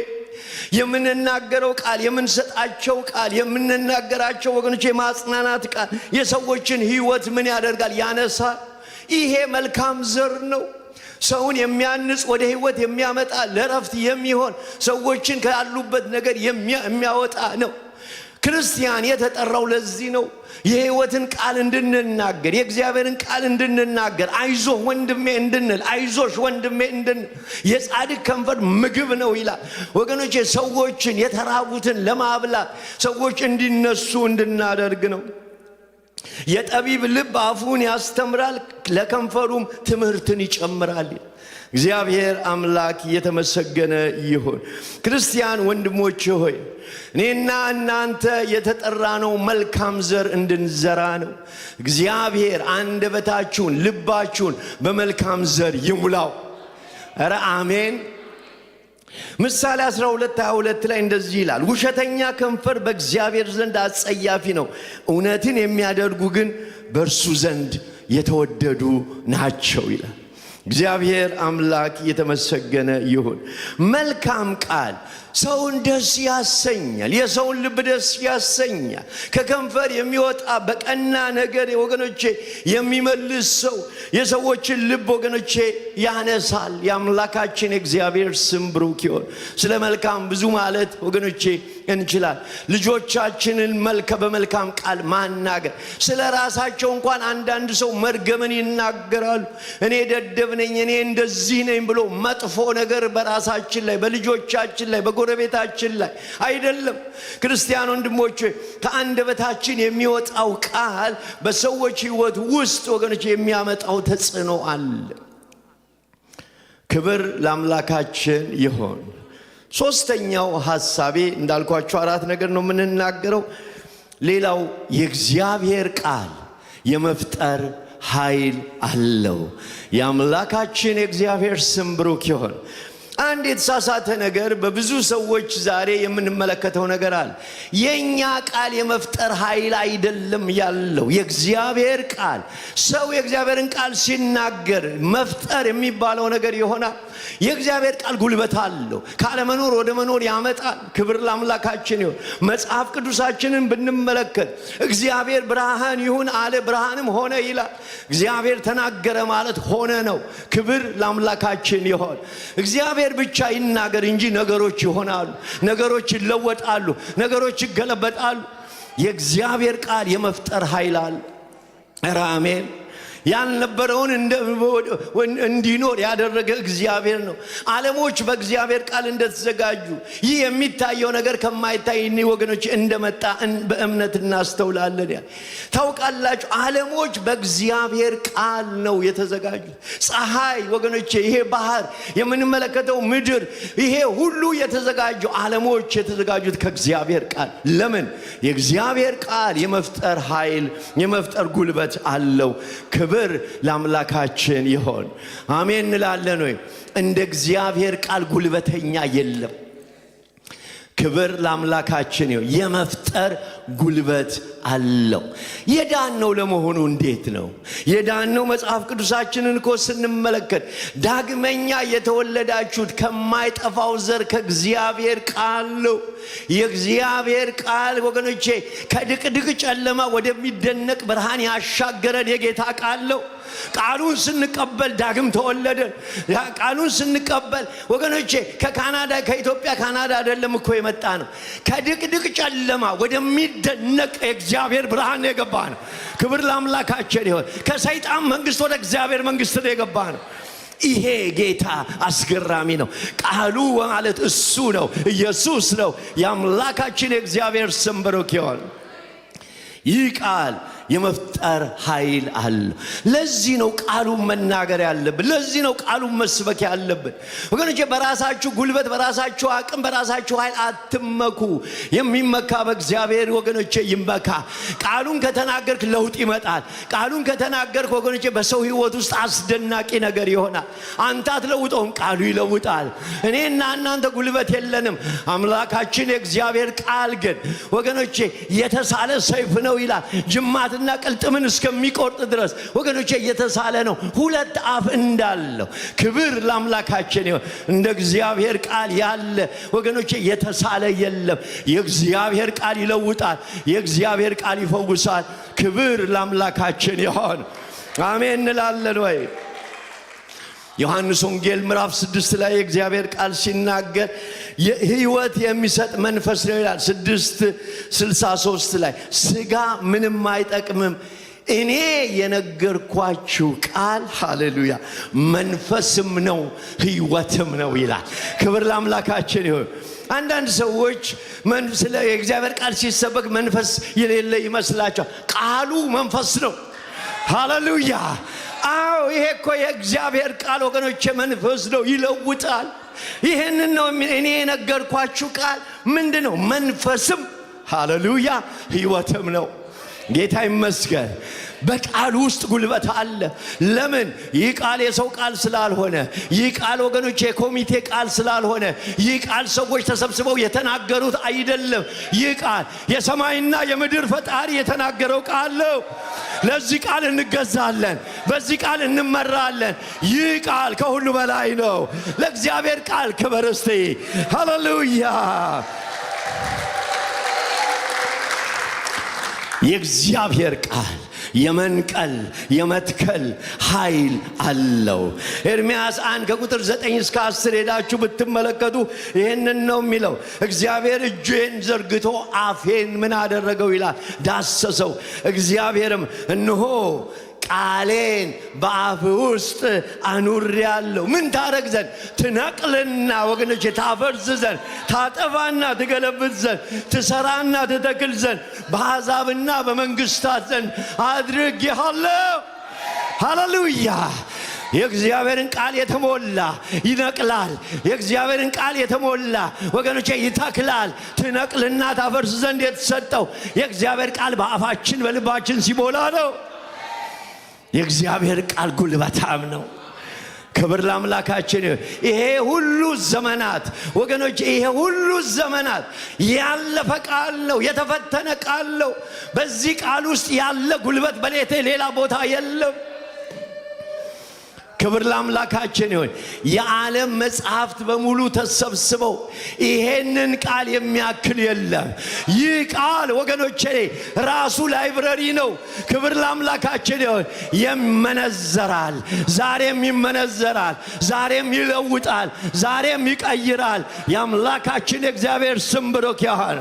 የምንናገረው ቃል፣ የምንሰጣቸው ቃል፣ የምንናገራቸው ወገኖቼ ማጽናናት ቃል የሰዎችን ሕይወት ምን ያደርጋል? ያነሳል። ይሄ መልካም ዘር ነው። ሰውን የሚያንጽ፣ ወደ ሕይወት የሚያመጣ፣ ለረፍት የሚሆን፣ ሰዎችን ካሉበት ነገር የሚያወጣ ነው። ክርስቲያን የተጠራው ለዚህ ነው። የሕይወትን ቃል እንድንናገር፣ የእግዚአብሔርን ቃል እንድንናገር፣ አይዞህ ወንድሜ እንድንል፣ አይዞሽ ወንድሜ እንድንል። የጻድቅ ከንፈር ምግብ ነው ይላል ወገኖቼ። ሰዎችን የተራቡትን ለማብላት፣ ሰዎች እንዲነሱ እንድናደርግ ነው። የጠቢብ ልብ አፉን ያስተምራል፣ ለከንፈሩም ትምህርትን ይጨምራል። እግዚአብሔር አምላክ የተመሰገነ ይሁን። ክርስቲያን ወንድሞቼ ሆይ እኔና እናንተ የተጠራነው መልካም ዘር እንድንዘራ ነው። እግዚአብሔር አንደበታችሁን፣ ልባችሁን በመልካም ዘር ይሙላው። ኧረ አሜን። ምሳሌ 12:22 ላይ እንደዚህ ይላል፣ ውሸተኛ ከንፈር በእግዚአብሔር ዘንድ አጸያፊ ነው፣ እውነትን የሚያደርጉ ግን በእርሱ ዘንድ የተወደዱ ናቸው ይላል። እግዚአብሔር አምላክ የተመሰገነ ይሁን። መልካም ቃል ሰውን ደስ ያሰኛል፣ የሰውን ልብ ደስ ያሰኛል። ከከንፈር የሚወጣ በቀና ነገር ወገኖቼ የሚመልስ ሰው የሰዎችን ልብ ወገኖቼ ያነሳል። የአምላካችን እግዚአብሔር ስም ብሩክ ይሁን። ስለ መልካም ብዙ ማለት ወገኖቼ እንችላል። ልጆቻችንን በመልካም ቃል ማናገር። ስለ ራሳቸው እንኳን አንዳንድ ሰው መርገምን ይናገራሉ። እኔ ደደብ ነኝ፣ እኔ እንደዚህ ነኝ ብሎ መጥፎ ነገር በራሳችን ላይ፣ በልጆቻችን ላይ፣ በጎረቤታችን ላይ አይደለም። ክርስቲያን ወንድሞቼ ከአንደበታችን የሚወጣው ቃል በሰዎች ሕይወት ውስጥ ወገኖች የሚያመጣው ተጽዕኖ አለ። ክብር ለአምላካችን ይሁን። ሶስተኛው ሐሳቤ እንዳልኳችሁ 4 ነገር ነው የምንናገረው። ሌላው የእግዚአብሔር ቃል የመፍጠር ኃይል አለው። የአምላካችን የእግዚአብሔር ስም ብሩክ ይሁን። አንድ የተሳሳተ ነገር በብዙ ሰዎች ዛሬ የምንመለከተው ነገር አለ። የኛ ቃል የመፍጠር ኃይል አይደለም ያለው፣ የእግዚአብሔር ቃል። ሰው የእግዚአብሔርን ቃል ሲናገር መፍጠር የሚባለው ነገር ይሆናል። የእግዚአብሔር ቃል ጉልበት አለው። ካለመኖር ወደ መኖር ያመጣል። ክብር ለአምላካችን ይሁን። መጽሐፍ ቅዱሳችንን ብንመለከት እግዚአብሔር ብርሃን ይሁን አለ፣ ብርሃንም ሆነ ይላል። እግዚአብሔር ተናገረ ማለት ሆነ ነው። ክብር ለአምላካችን ይሁን። እግዚአብሔር ብቻ ይናገር እንጂ ነገሮች ይሆናሉ፣ ነገሮች ይለወጣሉ፣ ነገሮች ይገለበጣሉ። የእግዚአብሔር ቃል የመፍጠር ኃይል አለ። አሜን። ያልነበረውን እንዲኖር ያደረገ እግዚአብሔር ነው። ዓለሞች በእግዚአብሔር ቃል እንደተዘጋጁ ይህ የሚታየው ነገር ከማይታይ ወገኖች እንደመጣ በእምነት እናስተውላለን። ታውቃላችሁ፣ ዓለሞች በእግዚአብሔር ቃል ነው የተዘጋጁት። ፀሐይ ወገኖቼ፣ ይሄ ባህር የምንመለከተው ምድር፣ ይሄ ሁሉ የተዘጋጀው ዓለሞች የተዘጋጁት ከእግዚአብሔር ቃል። ለምን? የእግዚአብሔር ቃል የመፍጠር ኃይል የመፍጠር ጉልበት አለው። ክብር ለአምላካችን ይሁን። አሜን እንላለን ወይ? እንደ እግዚአብሔር ቃል ጉልበተኛ የለም። ክብር ለአምላካችን ይሁን። የመፍጠር ጉልበት አለው። የዳነው ለመሆኑ እንዴት ነው የዳነው? መጽሐፍ ቅዱሳችንን እኮ ስንመለከት ዳግመኛ የተወለዳችሁት ከማይጠፋው ዘር ከእግዚአብሔር ቃል ነው። የእግዚአብሔር ቃል ወገኖቼ ከድቅድቅ ጨለማ ወደሚደነቅ ብርሃን ያሻገረን የጌታ ቃል ነው። ቃሉን ስንቀበል ዳግም ተወለደን። ቃሉን ስንቀበል ወገኖቼ ከካናዳ ከኢትዮጵያ ካናዳ አይደለም እኮ የመጣ ነው። ከድቅድቅ ጨለማ ወደሚደነቅ የእግዚአብሔር ብርሃን የገባ ነው። ክብር ለአምላካችን ይሁን። ከሰይጣን መንግስት ወደ እግዚአብሔር መንግስት የገባ ነው። ይሄ ጌታ አስገራሚ ነው። ቃሉ ማለት እሱ ነው፣ ኢየሱስ ነው። የአምላካችን የእግዚአብሔር ስም ብሩክ ይሁን። ይህ ቃል የመፍጠር ኃይል አለው። ለዚህ ነው ቃሉን መናገር ያለብን። ለዚህ ነው ቃሉን መስበክ ያለብን። ወገኖቼ በራሳችሁ ጉልበት፣ በራሳችሁ አቅም፣ በራሳችሁ ኃይል አትመኩ። የሚመካ በእግዚአብሔር ወገኖቼ ይመካ። ቃሉን ከተናገርክ ለውጥ ይመጣል። ቃሉን ከተናገርክ ወገኖቼ በሰው ህይወት ውስጥ አስደናቂ ነገር ይሆናል። አንተ አትለውጠውም፣ ቃሉ ይለውጣል። እኔና እናንተ ጉልበት የለንም። አምላካችን የእግዚአብሔር ቃል ግን ወገኖቼ የተሳለ ሰይፍ ነው ይላል። ጅማት እና ቅልጥምን እስከሚቆርጥ ድረስ ወገኖቼ የተሳለ ነው። ሁለት አፍ እንዳለው ክብር ለአምላካችን ይሁን። እንደ እግዚአብሔር ቃል ያለ ወገኖቼ የተሳለ የለም። የእግዚአብሔር ቃል ይለውጣል። የእግዚአብሔር ቃል ይፈውሳል። ክብር ለአምላካችን ይሁን። አሜን እንላለን ወይ? ዮሐንስ ወንጌል ምዕራፍ 6 ላይ የእግዚአብሔር ቃል ሲናገር ሕይወት የሚሰጥ መንፈስ ነው ይላል። 6:63 ላይ ስጋ ምንም አይጠቅምም፣ እኔ የነገርኳችሁ ቃል ሃሌሉያ መንፈስም ነው ሕይወትም ነው ይላል። ክብር ለአምላካችን ይሁን። አንዳንድ ሰዎች ስለ የእግዚአብሔር ቃል ሲሰበክ መንፈስ የሌለ ይመስላቸዋል። ቃሉ መንፈስ ነው። ሃሌሉያ። አዎ ይሄ እኮ የእግዚአብሔር ቃል ወገኖቼ መንፈስ ነው፣ ይለውጣል። ይሄንን ነው እኔ የነገርኳችሁ ቃል ምንድነው? መንፈስም ሃሌሉያ ሕይወትም ነው። ጌታ ይመስገን። በቃል ውስጥ ጉልበት አለ። ለምን? ይህ ቃል የሰው ቃል ስላልሆነ፣ ይህ ቃል ወገኖቼ የኮሚቴ ቃል ስላልሆነ፣ ይህ ቃል ሰዎች ተሰብስበው የተናገሩት አይደለም። ይህ ቃል የሰማይና የምድር ፈጣሪ የተናገረው ቃል ነው። ለዚህ ቃል እንገዛለን፣ በዚህ ቃል እንመራለን። ይህ ቃል ከሁሉ በላይ ነው። ለእግዚአብሔር ቃል ክብር እስቲ ሃሌሉያ። የእግዚአብሔር ቃል የመንቀል የመትከል ኃይል አለው። ኤርምያስ 1:9-10 ሄዳችሁ ብትመለከቱ ይህንን ነው የሚለው። እግዚአብሔር እጁን ዘርግቶ አፌን ምን አደረገው ይላል? ዳሰሰው። እግዚአብሔርም እነሆ ቃሌን በአፍ ውስጥ አኑሬአለሁ። ምን ታረግ ዘንድ? ትነቅልና ወገኖቼ ታፈርስ ዘንድ፣ ታጠፋና ትገለብጥ ዘንድ፣ ትሰራና ትተክል ዘንድ፣ በአሕዛብና በመንግስታት ዘንድ አድርጌሃለሁ። ሃሌሉያ። የእግዚአብሔርን ቃል የተሞላ ይነቅላል። የእግዚአብሔርን ቃል የተሞላ ወገኖቼ ይተክላል። ትነቅልና ታፈርስ ዘንድ የተሰጠው የእግዚአብሔር ቃል በአፋችን በልባችን ሲሞላ ነው። የእግዚአብሔር ቃል ጉልበታም ነው። ክብር ለአምላካችን። ይሄ ሁሉ ዘመናት ወገኖች፣ ይሄ ሁሉ ዘመናት ያለፈ ቃል ነው፣ የተፈተነ ቃል ነው። በዚህ ቃል ውስጥ ያለ ጉልበት በሌላ ቦታ የለም። ክብር ለአምላካችን ይሁን። የዓለም መጽሐፍት በሙሉ ተሰብስበው ይሄንን ቃል የሚያክል የለም። ይህ ቃል ወገኖቼ ራሱ ላይብረሪ ነው። ክብር ለአምላካችን ይሁን። ይመነዘራል፣ ዛሬም ይመነዘራል፣ ዛሬም ይለውጣል፣ ዛሬም ይቀይራል። የአምላካችን የእግዚአብሔር ስም ብሩክ ይሁን።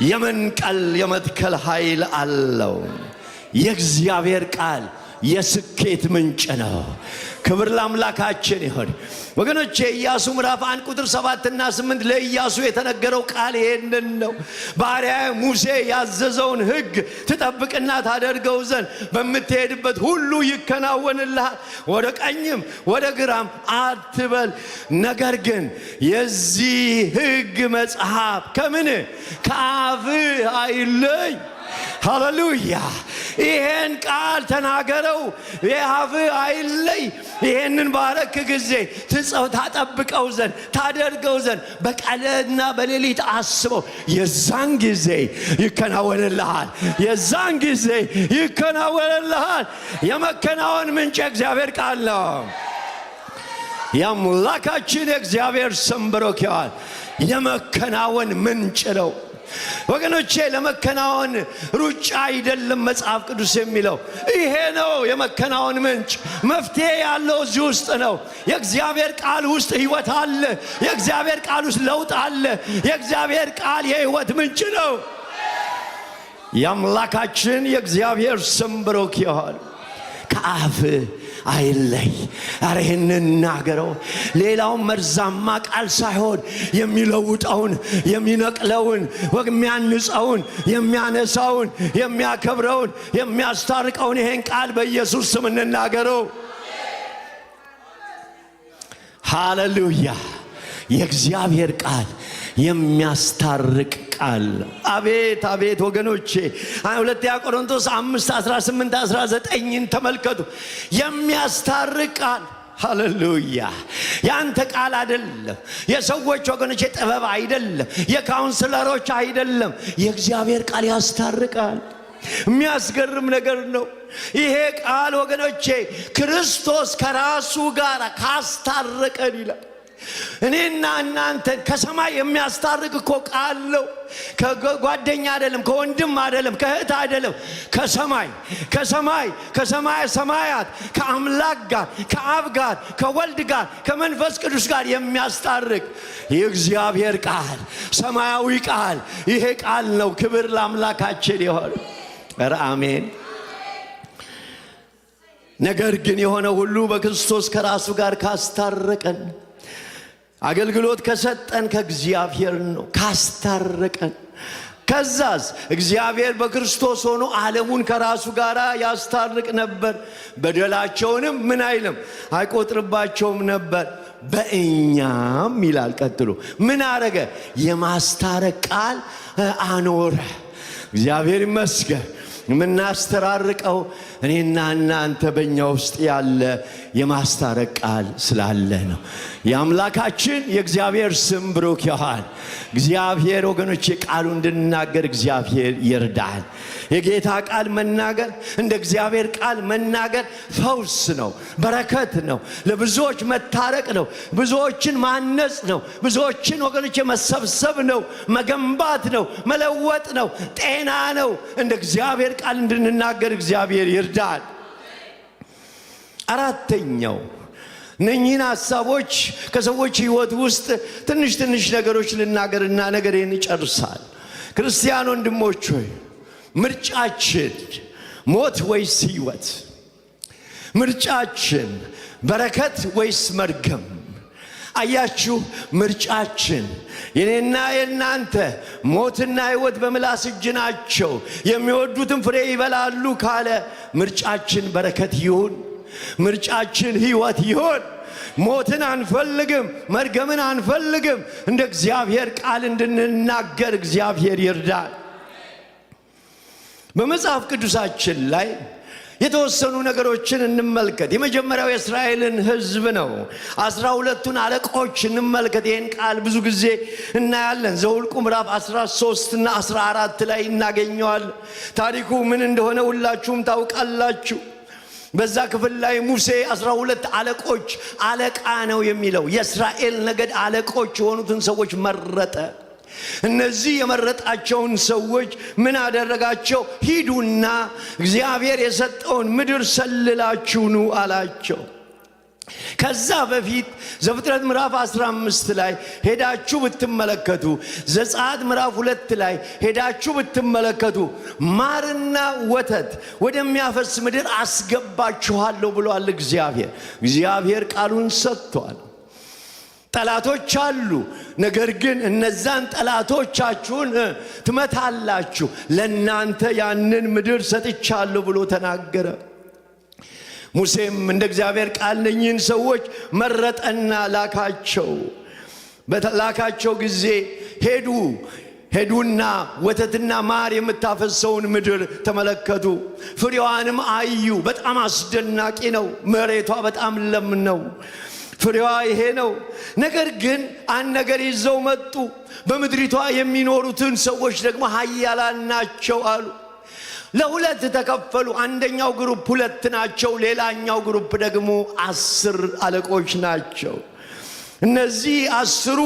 የመንቀል የመትከል ኃይል አለው። የእግዚአብሔር ቃል የስኬት ምንጭ ነው። ክብር ለአምላካችን ይሁን። ወገኖቼ ኢያሱ ምዕራፍ 1:7-8 ለኢያሱ የተነገረው ቃል ይሄንን ነው። ባሪያዬ ሙሴ ያዘዘውን ሕግ ትጠብቅና ታደርገው ዘንድ በምትሄድበት ሁሉ ይከናወንልሃል። ወደ ቀኝም ወደ ግራም አትበል። ነገር ግን የዚህ ሕግ መጽሐፍ ከምን ከአፍህ አይለይ። ሃሌሉያ። ይሄን ቃል ተናገረው፣ የአፍ አይለይ። ይሄንን ባረክ ጊዜ ታጠብቀው ዘንድ ታደርገው ዘንድ በቀንና በሌሊት አስበው። የዛን ጊዜ ይከናወንልሃል። የዛን ጊዜ ይከናወንልሃል። የመከናወን ምንጭ እግዚአብሔር ቃል ነው። የአምላካችን የእግዚአብሔር ስም ብሩክ ይሁን። የመከናወን ምንጭ ነው ወገኖቼ። ለመከናወን ሩጫ አይደለም መጽሐፍ ቅዱስ የሚለው። ይሄ ነው የመከናወን ምንጭ። መፍትሄ ያለው እዚህ ውስጥ ነው። የእግዚአብሔር ቃል ውስጥ ሕይወት አለ። የእግዚአብሔር ቃል ውስጥ ለውጥ አለ። የእግዚአብሔር ቃል የሕይወት ምንጭ ነው። የአምላካችን የእግዚአብሔር ስም ብሩክ ይሁን። ከአፍ አይለይ። አረ ይህንን እናገረው። ሌላውን መርዛማ ቃል ሳይሆን የሚለውጠውን፣ የሚነቅለውን፣ የሚያንጸውን፣ የሚያነሳውን፣ የሚያከብረውን፣ የሚያስታርቀውን ይሄን ቃል በኢየሱስ ስም እንናገረው። ሃሌሉያ። የእግዚአብሔር ቃል የሚያስታርቅ ቃል። አቤት አቤት ወገኖቼ፣ ሁለተኛ ቆሮንቶስ 5:18-19 ተመልከቱ። የሚያስታርቅ ቃል። ሃሌሉያ። ያንተ ቃል አይደለም፣ የሰዎች ወገኖቼ ጥበብ አይደለም፣ የካውንስለሮች አይደለም። የእግዚአብሔር ቃል ያስታርቃል። የሚያስገርም ነገር ነው ይሄ ቃል ወገኖቼ። ክርስቶስ ከራሱ ጋር ካስታረቀን ይላል። እኔና እናንተን ከሰማይ የሚያስታርቅ እኮ ቃል ነው። ከጓደኛ አይደለም፣ ከወንድም አይደለም፣ ከእህት አይደለም። ከሰማይ ሰማያት ከአምላክ ጋር፣ ከአብ ጋር፣ ከወልድ ጋር፣ ከመንፈስ ቅዱስ ጋር የሚያስታርቅ የእግዚአብሔር ቃል፣ ሰማያዊ ቃል፣ ይሄ ቃል ነው። ክብር ለአምላካችን ይሁን። ኧረ አሜን። ነገር ግን የሆነ ሁሉ በክርስቶስ ከራሱ ጋር ካስታረቀን፣ አገልግሎት ከሰጠን ከእግዚአብሔር ነው። ካስታረቀን። ከዛስ እግዚአብሔር በክርስቶስ ሆኖ ዓለሙን ከራሱ ጋር ያስታርቅ ነበር፣ በደላቸውንም ምን አይልም አይቆጥርባቸውም ነበር። በእኛም ይላል ቀጥሎ ምን አረገ? የማስታረቅ ቃል አኖረ። እግዚአብሔር ይመስገን። የምናስተራርቀው እኔና እናንተ በእኛ ውስጥ ያለ የማስታረቅ ቃል ስላለ ነው። የአምላካችን የእግዚአብሔር ስም ብሩክ ይሁን። እግዚአብሔር ወገኖቼ ቃሉ እንድንናገር እግዚአብሔር ይርዳል። የጌታ ቃል መናገር፣ እንደ እግዚአብሔር ቃል መናገር ፈውስ ነው፣ በረከት ነው፣ ለብዙዎች መታረቅ ነው፣ ብዙዎችን ማነጽ ነው፣ ብዙዎችን ወገኖቼ መሰብሰብ ነው፣ መገንባት ነው፣ መለወጥ ነው፣ ጤና ነው። እንደ እግዚአብሔር ቃል እንድንናገር እግዚአብሔር ይርዳል። አራተኛው እነኚህን ሐሳቦች ከሰዎች ሕይወት ውስጥ ትንሽ ትንሽ ነገሮች ልናገርና ነገሬን ይጨርሳል። ክርስቲያን ወንድሞች ሆይ ምርጫችን ሞት ወይስ ሕይወት? ምርጫችን በረከት ወይስ መርገም? አያችሁ፣ ምርጫችን የኔና የናንተ ሞትና ሕይወት በምላስ እጅ ናቸው፣ የሚወዱትን ፍሬ ይበላሉ ካለ ምርጫችን በረከት ይሁን፣ ምርጫችን ሕይወት ይሁን። ሞትን አንፈልግም፣ መርገምን አንፈልግም። እንደ እግዚአብሔር ቃል እንድንናገር እግዚአብሔር ይርዳል። በመጽሐፍ ቅዱሳችን ላይ የተወሰኑ ነገሮችን እንመልከት። የመጀመሪያው የእስራኤልን ሕዝብ ነው። 12ቱን አለቆች እንመልከት። ይህን ቃል ብዙ ጊዜ እናያለን። ዘኍልቍ ምዕራፍ 13 እና 14 ላይ እናገኘዋለን። ታሪኩ ምን እንደሆነ ሁላችሁም ታውቃላችሁ። በዛ ክፍል ላይ ሙሴ 12 አለቆች አለቃ ነው የሚለው የእስራኤል ነገድ አለቆች የሆኑትን ሰዎች መረጠ። እነዚህ የመረጣቸውን ሰዎች ምን አደረጋቸው? ሂዱና እግዚአብሔር የሰጠውን ምድር ሰልላችሁ ኑ አላቸው። ከዛ በፊት ዘፍጥረት ምዕራፍ 15 ላይ ሄዳችሁ ብትመለከቱ፣ ዘጸአት ምዕራፍ 2 ላይ ሄዳችሁ ብትመለከቱ ማርና ወተት ወደሚያፈስ ምድር አስገባችኋለሁ ብሏል እግዚአብሔር። እግዚአብሔር ቃሉን ሰጥቷል። ጠላቶች አሉ፣ ነገር ግን እነዛን ጠላቶቻችሁን ትመታላችሁ፣ ለናንተ ያንን ምድር ሰጥቻለሁ ብሎ ተናገረ። ሙሴም እንደ እግዚአብሔር ቃል እነኚህን ሰዎች መረጠና ላካቸው። በላካቸው ጊዜ ሄዱ። ሄዱና ወተትና ማር የምታፈሰውን ምድር ተመለከቱ። ፍሬዋንም አዩ። በጣም አስደናቂ ነው። መሬቷ በጣም ለም ነው። ፍሬዋ ይሄ ነው። ነገር ግን አንድ ነገር ይዘው መጡ። በምድሪቷ የሚኖሩትን ሰዎች ደግሞ ኃያላን ናቸው አሉ። ለሁለት ተከፈሉ። አንደኛው ግሩፕ 2 ናቸው። ሌላኛው ግሩፕ ደግሞ 10 አለቆች ናቸው። እነዚህ 10ሩ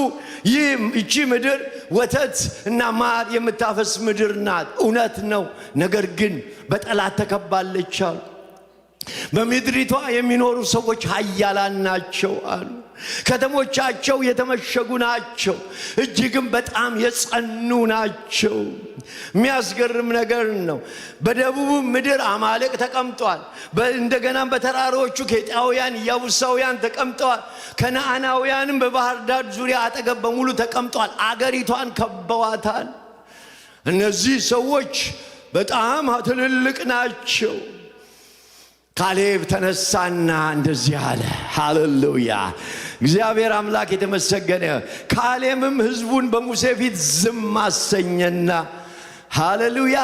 ይቺ ምድር ወተት እና ማር የምታፈስ ምድር ናት፣ እውነት ነው። ነገር ግን በጠላት ተከባለች አሉ። በምድሪቷ የሚኖሩ ሰዎች ኃያላን ናቸው አሉ። ከተሞቻቸው የተመሸጉ ናቸው፣ እጅግም በጣም የጸኑ ናቸው። የሚያስገርም ነገር ነው። በደቡብ ምድር አማሌቅ ተቀምጧል። እንደገናም በተራሮቹ ኬጢያውያን፣ ያቡሳውያን ተቀምጠዋል። ከነዓናውያንም በባህር ዳር ዙሪያ አጠገብ በሙሉ ተቀምጧል። አገሪቷን ከበዋታል። እነዚህ ሰዎች በጣም ትልልቅ ናቸው። ካሌብ ተነሳና እንደዚህ አለ። ሃሌሉያ! እግዚአብሔር አምላክ የተመሰገነ። ካሌብም ሕዝቡን በሙሴ ፊት ዝም አሰኘና ሃሌሉያ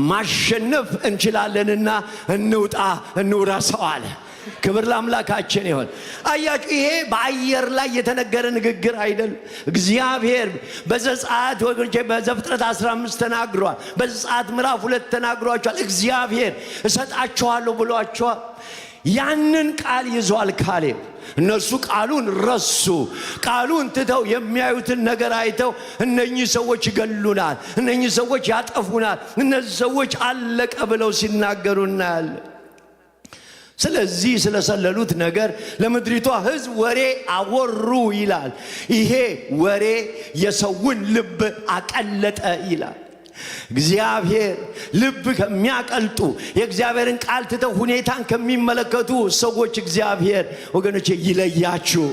ማሸነፍ እንችላለንና እንውጣ እንውረሰው አለ። ክብር ለአምላካችን ይሁን። አያችሁ፣ ይሄ በአየር ላይ የተነገረ ንግግር አይደል። እግዚአብሔር በዘጸአት ወገኖቼ በዘፍጥረት 15 ተናግሯል። በዘጸአት ምዕራፍ 2 ተናግሯቸዋል። እግዚአብሔር እሰጣቸዋለሁ ብሏቸዋል። ያንን ቃል ይዟል ካሌብ። እነሱ ቃሉን ረሱ። ቃሉን ትተው የሚያዩትን ነገር አይተው እነኚህ ሰዎች ይገሉናል፣ እነኚህ ሰዎች ያጠፉናል፣ እነዚህ ሰዎች አለቀ ብለው ሲናገሩ እናያለን። ስለዚህ ስለሰለሉት ነገር ለምድሪቷ ሕዝብ ወሬ አወሩ ይላል። ይሄ ወሬ የሰውን ልብ አቀለጠ ይላል። እግዚአብሔር ልብ ከሚያቀልጡ የእግዚአብሔርን ቃል ትተው ሁኔታን ከሚመለከቱ ሰዎች እግዚአብሔር ወገኖቼ ይለያችሁ።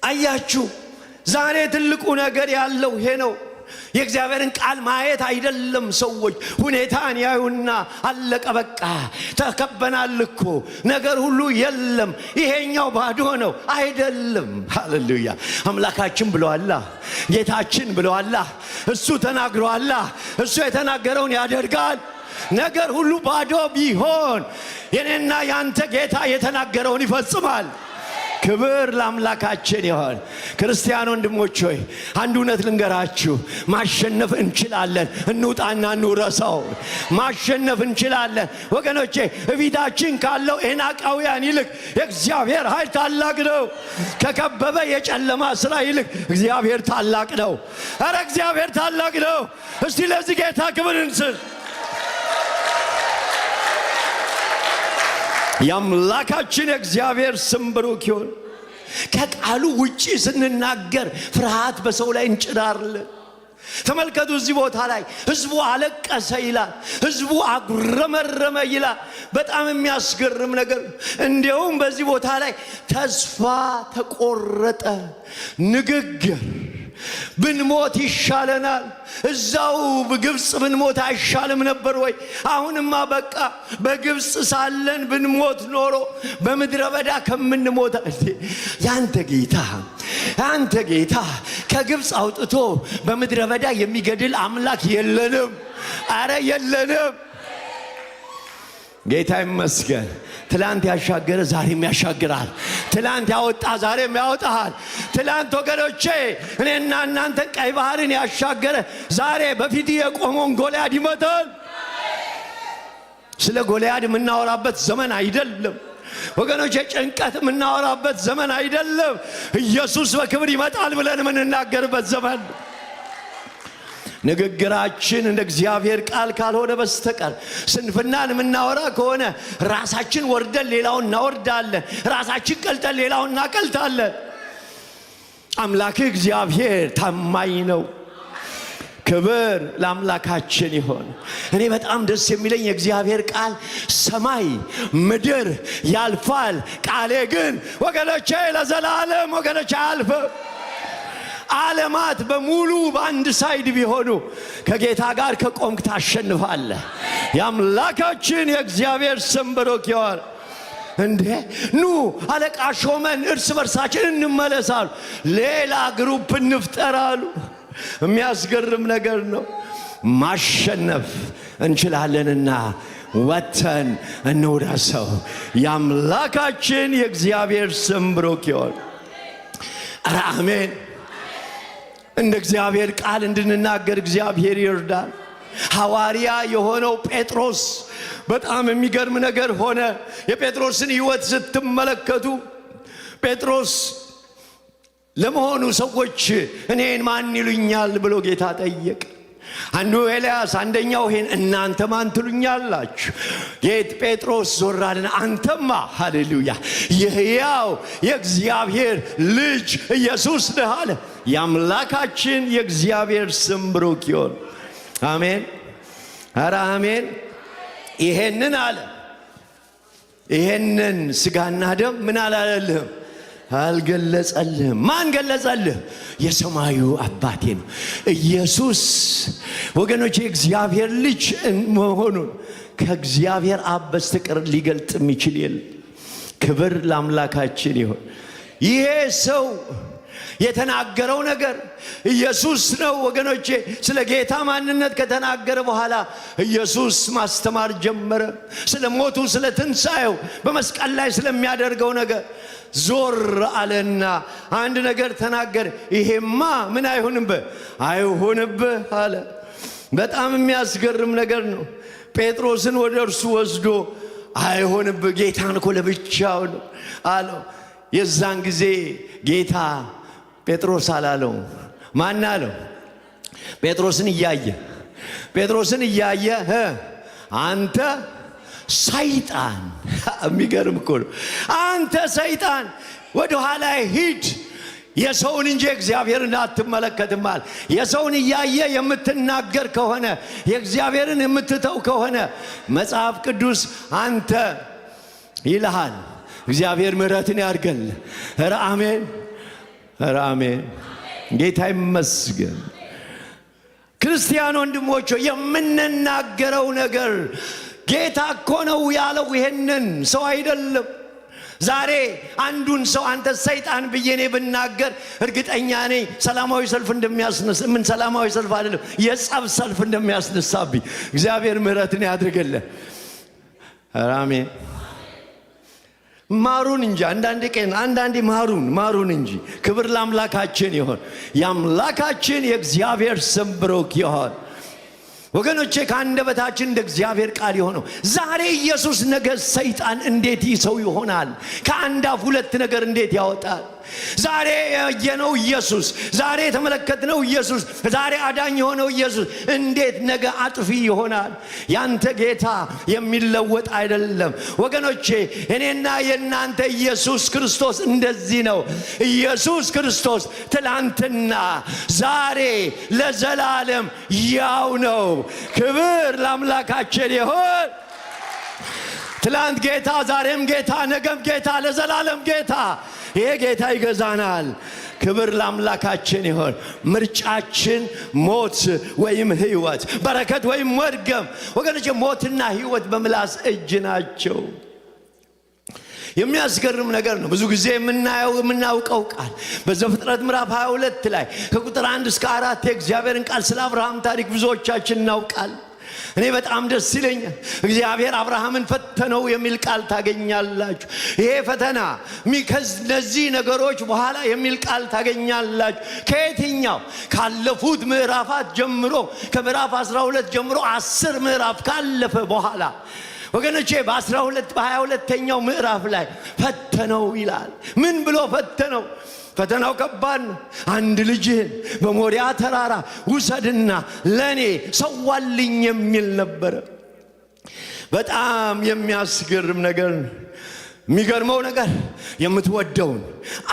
አያችሁ፣ ዛሬ ትልቁ ነገር ያለው ይሄ ነው። የእግዚአብሔርን ቃል ማየት አይደለም። ሰዎች ሁኔታን ያዩና አለቀ በቃ ተከበናል እኮ ነገር ሁሉ የለም፣ ይሄኛው ባዶ ነው አይደለም። ሃሌሉያ! አምላካችን ብለዋል፣ ጌታችን ብለዋል፣ እሱ ተናግሯል። እሱ የተናገረውን ያደርጋል። ነገር ሁሉ ባዶ ቢሆን የኔና ያንተ ጌታ የተናገረውን ይፈጽማል። ክብር ለአምላካችን ይሁን። ክርስቲያን ወንድሞች ሆይ አንድ እውነት ልንገራችሁ፣ ማሸነፍ እንችላለን። እንውጣና እንውረሰው። ማሸነፍ እንችላለን ወገኖቼ። እፊታችን ካለው ኤናቃውያን ይልቅ የእግዚአብሔር ኃይል ታላቅ ነው። ከከበበ የጨለማ ሥራ ይልቅ እግዚአብሔር ታላቅ ነው። ኧረ እግዚአብሔር ታላቅ ነው። እስቲ ለዚህ ጌታ ክብር እንስጥ። የአምላካችን የእግዚአብሔር ስም ብሩክ ይሁን። ከቃሉ ውጪ ስንናገር ፍርሃት በሰው ላይ እንጭራለን። ተመልከቱ፣ እዚህ ቦታ ላይ ሕዝቡ አለቀሰ ይላል፣ ሕዝቡ አጉረመረመ ይላል። በጣም የሚያስገርም ነገር። እንዲያውም በዚህ ቦታ ላይ ተስፋ ተቆረጠ ንግግር። ብንሞት ይሻለናል፣ እዛው በግብጽ ብንሞት አይሻልም ነበር ወይ? አሁንማ በቃ በግብጽ ሳለን ብንሞት ኖሮ በምድረ በዳ ከምንሞት ያንተ ጌታ ከግብጽ አውጥቶ በምድረ በዳ የሚገድል አምላክ የለንም። አረ የለንም። ጌታ ይመስገን። ትላንት ያሻገረ ዛሬም ያሻግራል። ትላንት ያወጣ ዛሬም ያወጣል። ትላንት ወገኖቼ እኔና እናንተ ቀይ ባህርን ያሻገረ ዛሬ በፊት የቆመውን ጎልያድ ይመታል። ስለ ጎልያድ የምናወራበት ዘመን አይደለም ወገኖቼ። ጭንቀት የምናወራበት ዘመን አይደለም። ኢየሱስ በክብር ይመጣል ብለን የምንናገርበት ዘመን። ንግግራችን እንደ እግዚአብሔር ቃል ካልሆነ በስተቀር ስንፍናን የምናወራ ከሆነ ራሳችን ወርደን ሌላውን እናወርዳለን፣ ራሳችን ቀልጠን ሌላውን እናቀልጣለን። አምላክህ እግዚአብሔር ታማኝ ነው። ክብር ለአምላካችን ይሁን። እኔ በጣም ደስ የሚለኝ የእግዚአብሔር ቃል ሰማይ ምድር ያልፋል፣ ቃሌ ግን ወገኖቼ ለዘላለም ወገኖቼ አያልፍም። ዓለማት በሙሉ በአንድ ሳይድ ቢሆኑ ከጌታ ጋር ከቆምክ ታሸንፋለህ። የአምላካችን የእግዚአብሔር ስም ብሩክ ይሁን። እንዴ ኑ አለቃ ሾመን እርስ በርሳችን እንመለሳሉ፣ ሌላ ግሩፕ እንፍጠራሉ። የሚያስገርም ነገር ነው። ማሸነፍ እንችላለንና ወተን እንውረሰው። የአምላካችን የእግዚአብሔር ስም ብሩክ ይሁን። ኧረ አሜን። እንደ እግዚአብሔር ቃል እንድንናገር እግዚአብሔር ይርዳል። ሐዋርያ የሆነው ጴጥሮስ በጣም የሚገርም ነገር ሆነ። የጴጥሮስን ሕይወት ስትመለከቱ ጴጥሮስ ለመሆኑ ሰዎች እኔን ማን ይሉኛል ብሎ ጌታ ጠየቀ። አንዱ ኤልያስ፣ አንደኛው ይሄን፣ እናንተ ማን ትሉኛላችሁ? ጌታ ጴጥሮስ ዞር አለና አንተማ ሃሌሉያ የሕያው የእግዚአብሔር ልጅ ኢየሱስ ነህ አለ። የአምላካችን የእግዚአብሔር ስም ብሩክ ይሁን። አሜን። ኧረ አሜን። ይሄንን አለ። ይሄንን ሥጋና ደም ምን አላለልህም? አልገለጸልህም። ማን ገለጸልህ? የሰማዩ አባቴ ነው። ኢየሱስ ወገኖች የእግዚአብሔር ልጅ መሆኑን ከእግዚአብሔር አብ በስተቀር ሊገልጥ የሚችል የለም። ክብር ለአምላካችን ይሁን። ይሄ ሰው የተናገረው ነገር ኢየሱስ ነው ወገኖቼ። ስለ ጌታ ማንነት ከተናገረ በኋላ ኢየሱስ ማስተማር ጀመረ። ስለ ሞቱ፣ ስለ ትንሣኤው፣ በመስቀል ላይ ስለሚያደርገው ነገር ዞር አለና አንድ ነገር ተናገረ። ይሄማ ምን አይሁንብህ አይሁንብህ አለ። በጣም የሚያስገርም ነገር ነው። ጴጥሮስን ወደ እርሱ ወስዶ አይሁንብህ፣ ጌታን እኮ ለብቻው ነው አለው። የዛን ጊዜ ጌታ ጴጥሮስ አላለው። ማን አለው? ጴጥሮስን እያየ አንተ ሰይጣን። የሚገርም እኮ ነው። አንተ ሰይጣን ወደ ኋላ ሂድ፣ የሰውን እንጂ እግዚአብሔርን አትመለከትም አለ። የሰውን እያየ የምትናገር ከሆነ የእግዚአብሔርን የምትተው ከሆነ መጽሐፍ ቅዱስ አንተ ይልሃል። እግዚአብሔር ምሕረትን ያድርገን። ኧረ አሜን፣ ኧረ አሜን። ጌታ ይመስገን። ክርስቲያን ወንድሞች የምንናገረው ነገር ጌታ እኮ ነው ያለው። ይሄንን ሰው አይደለም። ዛሬ አንዱን ሰው አንተ ሰይጣን ብዬ እኔ ብናገር እርግጠኛ ነኝ ሰላማዊ ሰልፍ እንደሚያስነሳ፣ ምን ሰላማዊ ሰልፍ አይደለም የጸብ ሰልፍ እንደሚያስነሳብኝ እግዚአብሔር ምሕረትን ያድርግልን። አሜን። ማሩን እንጂ አንዳንዴ ማሩን እንጂ። ክብር ለአምላካችን ይሁን። የአምላካችን የእግዚአብሔር ስም ብሩክ ይሁን። ወገኖቼ ከአንደበታችን እንደ እግዚአብሔር ቃል የሆነው ዛሬ ኢየሱስ ነገ ሰይጣን እንዴት ይሰው ይሆናል? ከአንድ አፍ ሁለት ነገር እንዴት ያወጣል? ዛሬ ያየነው ኢየሱስ፣ ዛሬ የተመለከትነው ኢየሱስ፣ ዛሬ አዳኝ የሆነው ኢየሱስ እንዴት ነገ አጥፊ ይሆናል? ያንተ ጌታ የሚለወጥ አይደለም ወገኖቼ። እኔና የናንተ ኢየሱስ ክርስቶስ እንደዚህ ነው። ኢየሱስ ክርስቶስ ትላንትና ዛሬ ለዘላለም ያው ነው። ክብር ለአምላካችን ይሁን። ትላንት ጌታ፣ ዛሬም ጌታ፣ ነገም ጌታ፣ ለዘላለም ጌታ። ይሄ ጌታ ይገዛናል። ክብር ለአምላካችን ይሁን። ምርጫችን ሞት ወይም ሕይወት፣ በረከት ወይም መርገም። ወገኖች ሞትና ሕይወት በምላስ እጅ ናቸው። የሚያስገርም ነገር ነው። ብዙ ጊዜ የምናውቀው ቃል በዘፍጥረት ምዕራፍ 22 ላይ ከቁጥር 1 እስከ 4 የእግዚአብሔርን ቃል ስለ አብርሃም ታሪክ ብዙዎቻችን እናውቃል። እኔ በጣም ደስ ይለኛል። እግዚአብሔር አብርሃምን ፈተነው የሚል ቃል ታገኛላችሁ። ይሄ ፈተና ከነዚህ ነገሮች በኋላ የሚል ቃል ታገኛላችሁ። ከየትኛው? ካለፉት ምዕራፋት ጀምሮ ከምዕራፍ 12 ጀምሮ 10 ምዕራፍ ካለፈ በኋላ ወገኖቼ በ22ኛው ምዕራፍ ላይ ፈተነው ይላል። ምን ብሎ ፈተነው? ፈተናው ከባድ ነው። አንድ ልጅህን በሞሪያ ተራራ ውሰድና ለኔ ሰዋልኝ የሚል ነበረ። በጣም የሚያስገርም ነገር ነው። የሚገርመው ነገር የምትወደውን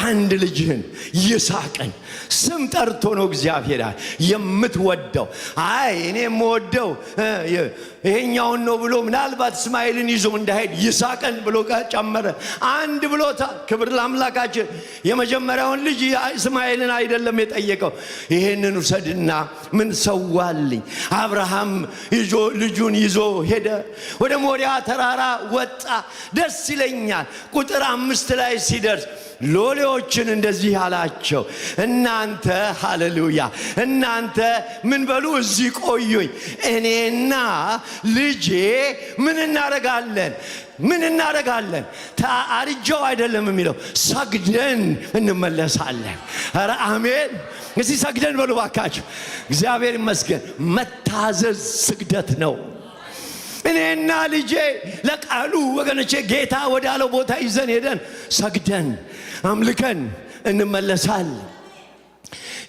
አንድ ልጅህን ይስሐቅን ስም ጠርቶ ነው እግዚአብሔር የምትወደው። አይ እኔ የምወደው ይሄኛውን ነው ብሎ ምናልባት እስማኤልን ይዞ እንዳይሄድ ይስሐቅን ብሎ ጨመረ። አንድ ብሎታ። ክብር ለአምላካችን። የመጀመሪያውን ልጅ እስማኤልን አይደለም የጠየቀው፣ ይሄንን ውሰድና ምን ሰዋልኝ። አብርሃም ልጁን ይዞ ሄደ። ወደ ሞሪያ ተራራ ወጣ። ደስ ይለኛል ቁጥር 5 ላይ ሲደርስ ሎሌዎችን እንደዚህ አላቸው፣ እናንተ ሃሌሉያ እናንተ ምን በሉ እዚህ ቆዩኝ፣ እኔና ልጄ ምን እናደርጋለን? አርጀው አይደለም የሚለው ሰግደን እንመለሳለን። ኧረ አሜን። እስቲ ሰግደን በሉ ባካችሁ። እግዚአብሔር ይመስገን። መታዘዝ ስግደት ነው። እኔና ልጄ ለቃሉ ወገኖቼ ጌታ ወዳለው ቦታ ይዘን ሄደን ሰግደን አምልከን እንመለሳለን።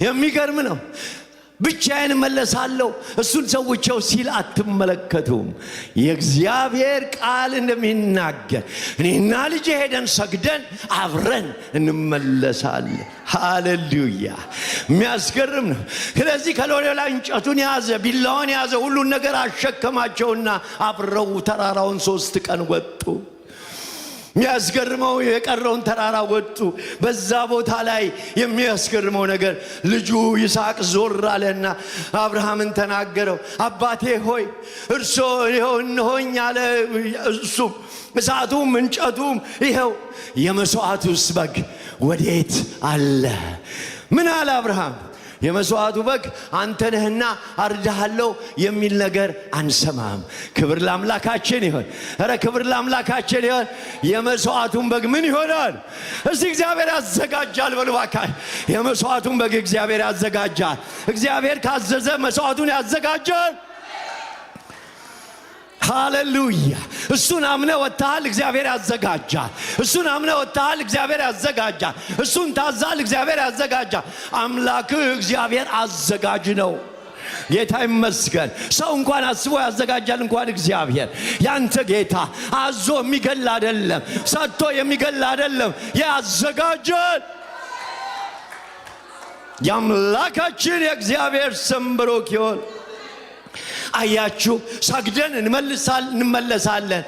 የሚገርም ነው። ብቻዬን እመለሳለሁ እሱን ሰውቼው ሲል አትመለከቱም። የእግዚአብሔር ቃል እንደሚናገር እኔና ልጄ ሄደን ሰግደን አብረን እንመለሳለን። ሃሌሉያ! የሚያስገርም ነው። ስለዚህ ከሎሌው ላይ እንጨቱን ያዘ፣ ቢላዋን ያዘ፣ ሁሉን ነገር አሸከማቸውና አብረው ተራራውን 3 ቀን ወጡ። የሚያስገርመው የቀረውን ተራራ ወጡ። በዛ ቦታ ላይ የሚያስገርመው ነገር ልጁ ይስሐቅ ዞር አለና አብርሃምን ተናገረው። አባቴ ሆይ እርሶ ይኸው እነሆኝ አለ። እሱም እሳቱም እንጨቱም ይኸው፣ የመስዋዕቱስ በግ ወዴት አለ? ምን አለ አብርሃም? የመስዋዕቱ በግ አንተ ነህና አርዳሃለሁ የሚል ነገር አንሰማም። ክብር ለአምላካችን ይሁን። ኧረ ክብር ለአምላካችን ይሁን። የመስዋዕቱን በግ ምን ይሆናል? እስቲ እግዚአብሔር ያዘጋጃል በሉ እባካችሁ። የመስዋዕቱን በግ እግዚአብሔር ያዘጋጃል። እግዚአብሔር ካዘዘ መስዋዕቱን ያዘጋጃል። ሃሌሉያ! እሱን አምነህ ወጥተሃል፣ እግዚአብሔር ያዘጋጃል። እሱን አምነህ ወጥተሃል፣ እግዚአብሔር ያዘጋጃል። እሱን ታዛል፣ እግዚአብሔር ያዘጋጃል። አምላክህ እግዚአብሔር አዘጋጅ ነው። ጌታ ይመስገን። ሰው እንኳን አስቦ ያዘጋጃል፣ እንኳን እግዚአብሔር። ያንተ ጌታ አዞ የሚገል አይደለም፣ ሰጥቶ የሚገል አይደለም፣ ያዘጋጃል። የአምላካችን የእግዚአብሔር ስም ብሩክ ይሁን። አያችሁ፣ ሰግደን እንመለሳለን።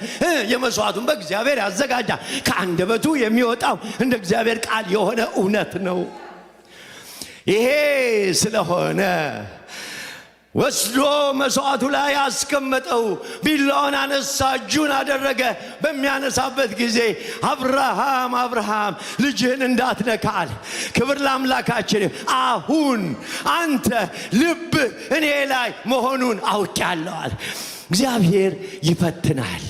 የመስዋዕቱን በእግዚአብሔር ያዘጋጃል። ከአንደበቱ የሚወጣው እንደ እግዚአብሔር ቃል የሆነ እውነት ነው። ይሄ ስለሆነ ወስዶ መስዋዕቱ ላይ ያስቀመጠው፣ ቢላውን አነሳ፣ እጁን አደረገ። በሚያነሳበት ጊዜ አብርሃም ልጅህን እንዳትነካል። ክብር ለአምላካችን። አሁን አንተ ልብ እኔ ላይ መሆኑን አውቄያለሁ። እግዚአብሔር ይፈትናል።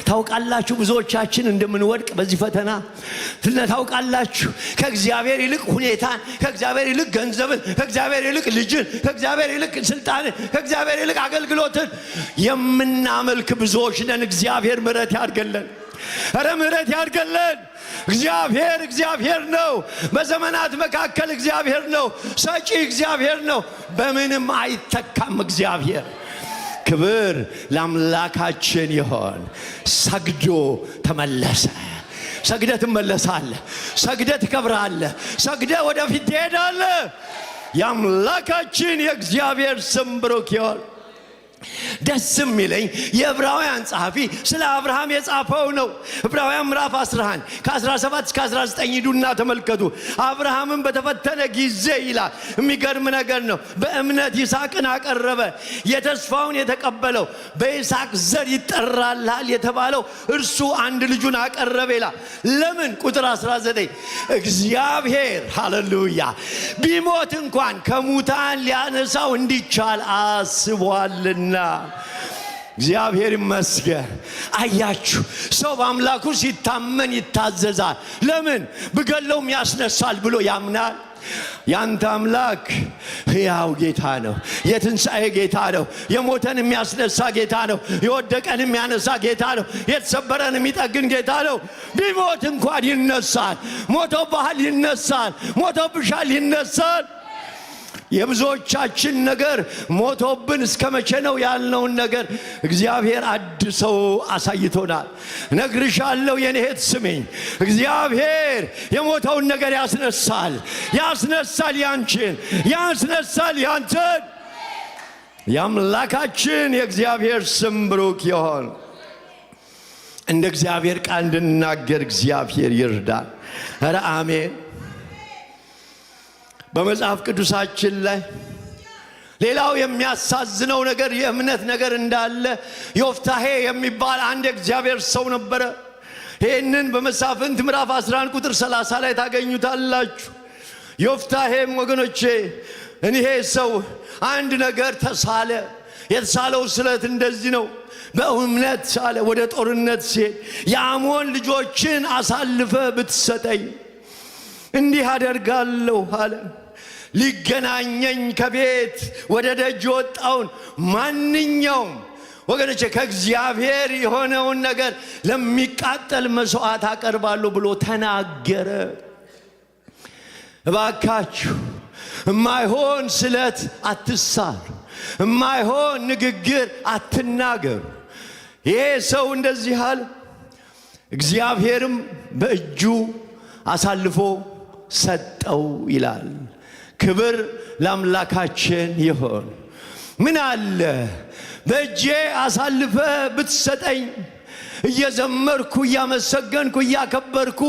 ታውቃላችሁ ብዙዎቻችን እንደምንወድቅ በዚህ ፈተና ታውቃላችሁ። ከእግዚአብሔር ይልቅ ሁኔታን፣ ከእግዚአብሔር ይልቅ ገንዘብን፣ ከእግዚአብሔር ይልቅ ልጅን፣ ከእግዚአብሔር ይልቅ ስልጣንን፣ ከእግዚአብሔር ይልቅ አገልግሎትን የምናመልክ ብዙዎች ነን። እግዚአብሔር ምሕረት ያድርገልን። ኧረ ምሕረት ያድርገልን። እግዚአብሔር ነው። በዘመናት መካከል እግዚአብሔር ነው። ሰጪ እግዚአብሔር ነው። በምንም አይተካም እግዚአብሔር። ክብር ለአምላካችን ይሆን። ሰግዶ ተመለሰ። ሰግደህ ትመለሳለህ። ሰግደህ ትከብራለህ። ሰግደህ ወደፊት ትሄዳለህ። የአምላካችን የእግዚአብሔር ስም ብሩክ ይሁን። ደስ የሚለኝ የዕብራውያን ጸሐፊ ስለ አብርሃም የጻፈው ነው። ዕብራውያን ምዕራፍ 11 ከ17 እስከ 19 ሂዱና ተመልከቱ። አብርሃምን በተፈተነ ጊዜ ይላል። የሚገርም ነገር ነው። በእምነት ይስሐቅን አቀረበ። የተስፋውን የተቀበለው በይስሐቅ ዘር ይጠራልሃል የተባለው እርሱ አንድ ልጁን አቀረበ ይላል። ለምን? ቁጥር 19 እግዚአብሔር ሃሌሉያ ቢሞት እንኳን ከሙታን ሊያነሳው እንዲቻል አስቧልና። እግዚአብሔር ይመስገን። አያችሁ፣ ሰው በአምላኩ ሲታመን ይታዘዛል። ለምን? ብገለውም ያስነሳል ብሎ ያምናል። ያንተ አምላክ ሕያው ጌታ ነው። የትንሣኤ ጌታ ነው። የሞተን የሚያስነሳ ጌታ ነው። የወደቀን የሚያነሳ ጌታ ነው። የተሰበረን የሚጠግን ጌታ ነው። ቢሞት እንኳን ይነሳል። ሞቶብሃል፣ ይነሳል። ሞቶብሻል፣ ይነሳል። የብዙዎቻችን ነገር ሞቶብን እስከ መቼ ነው ያልነውን ነገር እግዚአብሔር አድሰው አሳይቶናል። ነግርሻለሁ የኔ እህት ስሚኝ፣ እግዚአብሔር የሞተውን ነገር ያስነሳል። ያንቺን፣ ያስነሳል ያንተን። የአምላካችን የእግዚአብሔር ስም ብሩክ ይሁን። እንደ እግዚአብሔር ቃል እንድናገር እግዚአብሔር ይርዳል። ኧረ አሜን። በመጽሐፍ ቅዱሳችን ላይ ሌላው የሚያሳዝነው ነገር የእምነት ነገር እንዳለ ዮፍታሔ የሚባል አንድ እግዚአብሔር ሰው ነበረ። ይህንን በመሳፍንት ምዕራፍ 11 ቁጥር 30 ላይ ታገኙታላችሁ። ዮፍታሔም ወገኖቼ እኒሄ ሰው አንድ ነገር ተሳለ። የተሳለው ስለት እንደዚህ ነው። በእምነት ሳለ ወደ ጦርነት ሲሄድ የአሞን ልጆችን አሳልፈ ብትሰጠኝ እንዲህ አደርጋለሁ አለ። ሊገናኘኝ ከቤት ወደ ደጅ ወጣውን ማንኛውም ወገኖቼ ከእግዚአብሔር የሆነውን ነገር ለሚቃጠል መስዋዕት አቀርባለሁ ብሎ ተናገረ። እባካችሁ የማይሆን ስለት አትሳሉ፣ የማይሆን ንግግር አትናገሩ። ይሄ ሰው እንደዚህ አለ። እግዚአብሔርም በእጁ አሳልፎ ሰጠው ይላል። ክብር ለአምላካችን ይሁን። ምን አለ በእጄ አሳልፈ ብትሰጠኝ እየዘመርኩ እያመሰገንኩ እያከበርኩ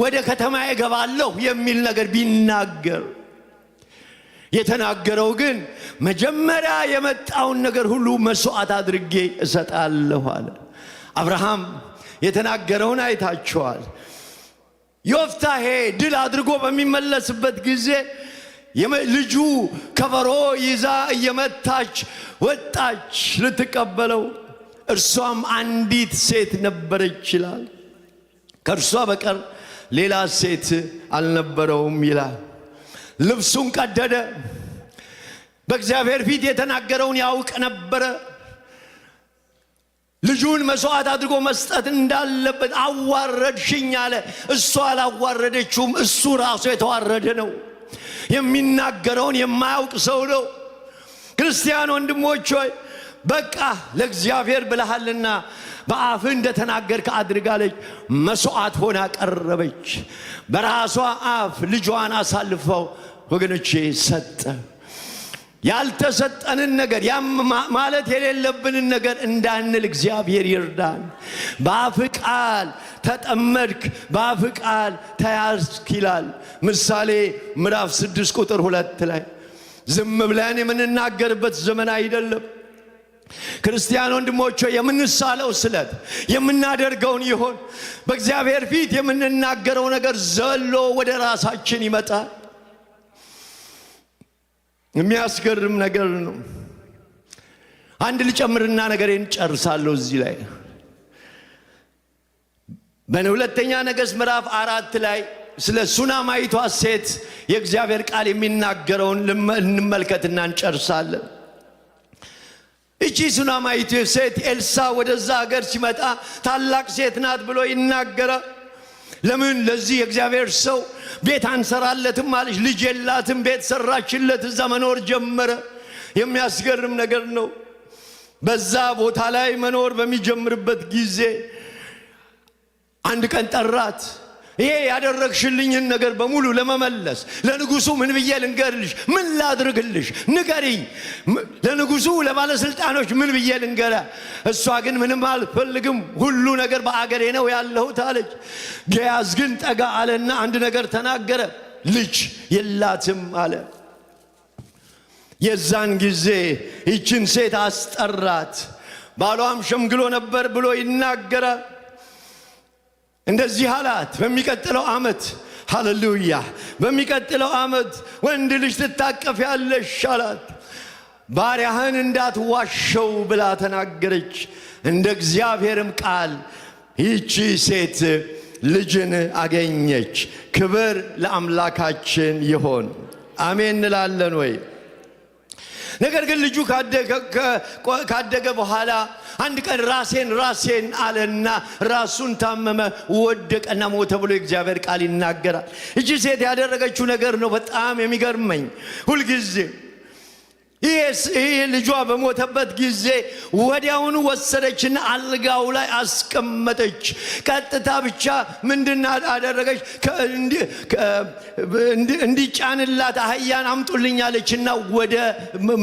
ወደ ከተማ እገባለሁ የሚል ነገር ቢናገር፣ የተናገረው ግን መጀመሪያ የመጣውን ነገር ሁሉ መስዋዕት አድርጌ እሰጣለሁ አለ። አብርሃም የተናገረውን አይታችኋል። ዮፍታሔ ድል አድርጎ በሚመለስበት ጊዜ ልጁ ከበሮ ይዛ እየመታች ወጣች ልትቀበለው። እርሷም አንዲት ሴት ነበረች ይላል። ከእርሷ በቀር ሌላ ሴት አልነበረውም ይላል። ልብሱን ቀደደ። በእግዚአብሔር ፊት የተናገረውን ያውቅ ነበረ። ልጁን መስዋዕት አድርጎ መስጠት እንዳለበት አዋረድሽኝ አለ። እሷ አላዋረደችውም፣ እሱ ራሱ የተዋረደ ነው። የሚናገረውን የማያውቅ ሰው ነው። ክርስቲያን ወንድሞች ሆይ በቃ ለእግዚአብሔር ብለሃልና በአፍህ እንደተናገርክ አድርጋለች። መስዋዕት ሆና ቀረበች። በራሷ አፍ ልጇን አሳልፈው ወገኖቼ ሰጠ። ያልተሰጠንን ነገር ማለት የሌለብንን ነገር እንዳንል እግዚአብሔር ይርዳን። በአፍ ቃል ተጠመድክ፣ በአፍ ቃል ተያዝክ ይላል ምሳሌ ምዕራፍ 6 ቁጥር 2 ላይ። ዝም ብለን የምንናገርበት ዘመን አይደለም። ክርስቲያን ወንድሞቼ የምንሳለው ስለት የምናደርገውን ይሆን በእግዚአብሔር ፊት የምንናገረው ነገር ዘሎ ወደ ራሳችን ይመጣል። የሚያስገርም ነገር ነው። አንድ ልጨምርና ነገሬን ጨርሳለሁ እዚህ ላይ። በሁለተኛ ነገሥት ምዕራፍ 4 ላይ ስለ ሱናማይቷ ሴት የእግዚአብሔር ቃል የሚናገረውን እንመልከትና እንጨርሳለን። እቺ ሱናማይቱ ሴት ኤልሳ ወደዛ ሀገር ሲመጣ ታላቅ ሴት ናት ብሎ ይናገራል። ለምን ለዚህ የእግዚአብሔር ሰው ቤት አንሰራለትም አለች። ልጅ የላትም፣ ቤት ሰራችለት፣ እዛ መኖር ጀመረ። የሚያስገርም ነገር ነው። በዛ ቦታ ላይ መኖር በሚጀምርበት ጊዜ አንድ ቀን ጠራት። ይሄ ያደረግሽልኝን ነገር በሙሉ ለመመለስ ለንጉሱ ምን ብዬ ልንገርልሽ? ምን ላድርግልሽ? ንገሪኝ። ለንጉሱ ለባለስልጣኖች ምን ብዬ ልንገራ? እሷ ግን ምንም አልፈልግም፣ ሁሉ ነገር በአገሬ ነው ያለሁት አለች። ገያዝ ግን ጠጋ አለና አንድ ነገር ተናገረ። ልጅ የላትም አለ። የዛን ጊዜ ይችን ሴት አስጠራት። ባሏም ሸምግሎ ነበር ብሎ ይናገራል። እንደዚህ አላት፣ በሚቀጥለው ዓመት ሃሌሉያ፣ በሚቀጥለው ዓመት ወንድ ልጅ ትታቀፊያለሽ አላት። ባሪያህን እንዳትዋሸው ብላ ተናገረች። እንደ እግዚአብሔርም ቃል ይቺ ሴት ልጅን አገኘች። ክብር ለአምላካችን ይሆን። አሜን እንላለን ወይ? ነገር ግን ልጁ ካደገ በኋላ አንድ ቀን ራሴን አለና ራሱን ታመመ፣ ወደቀና ሞተ ብሎ እግዚአብሔር ቃል ይናገራል። እቺ ሴት ያደረገችው ነገር ነው በጣም የሚገርመኝ። ሁልጊዜ ይሄ ልጇ በሞተበት ጊዜ ወዲያውኑ ወሰደችና አልጋው ላይ አስቀመጠች። ቀጥታ ብቻ ምንድን አደረገች? እንዲጫንላት አህያን አምጡልኝ አለችና ወደ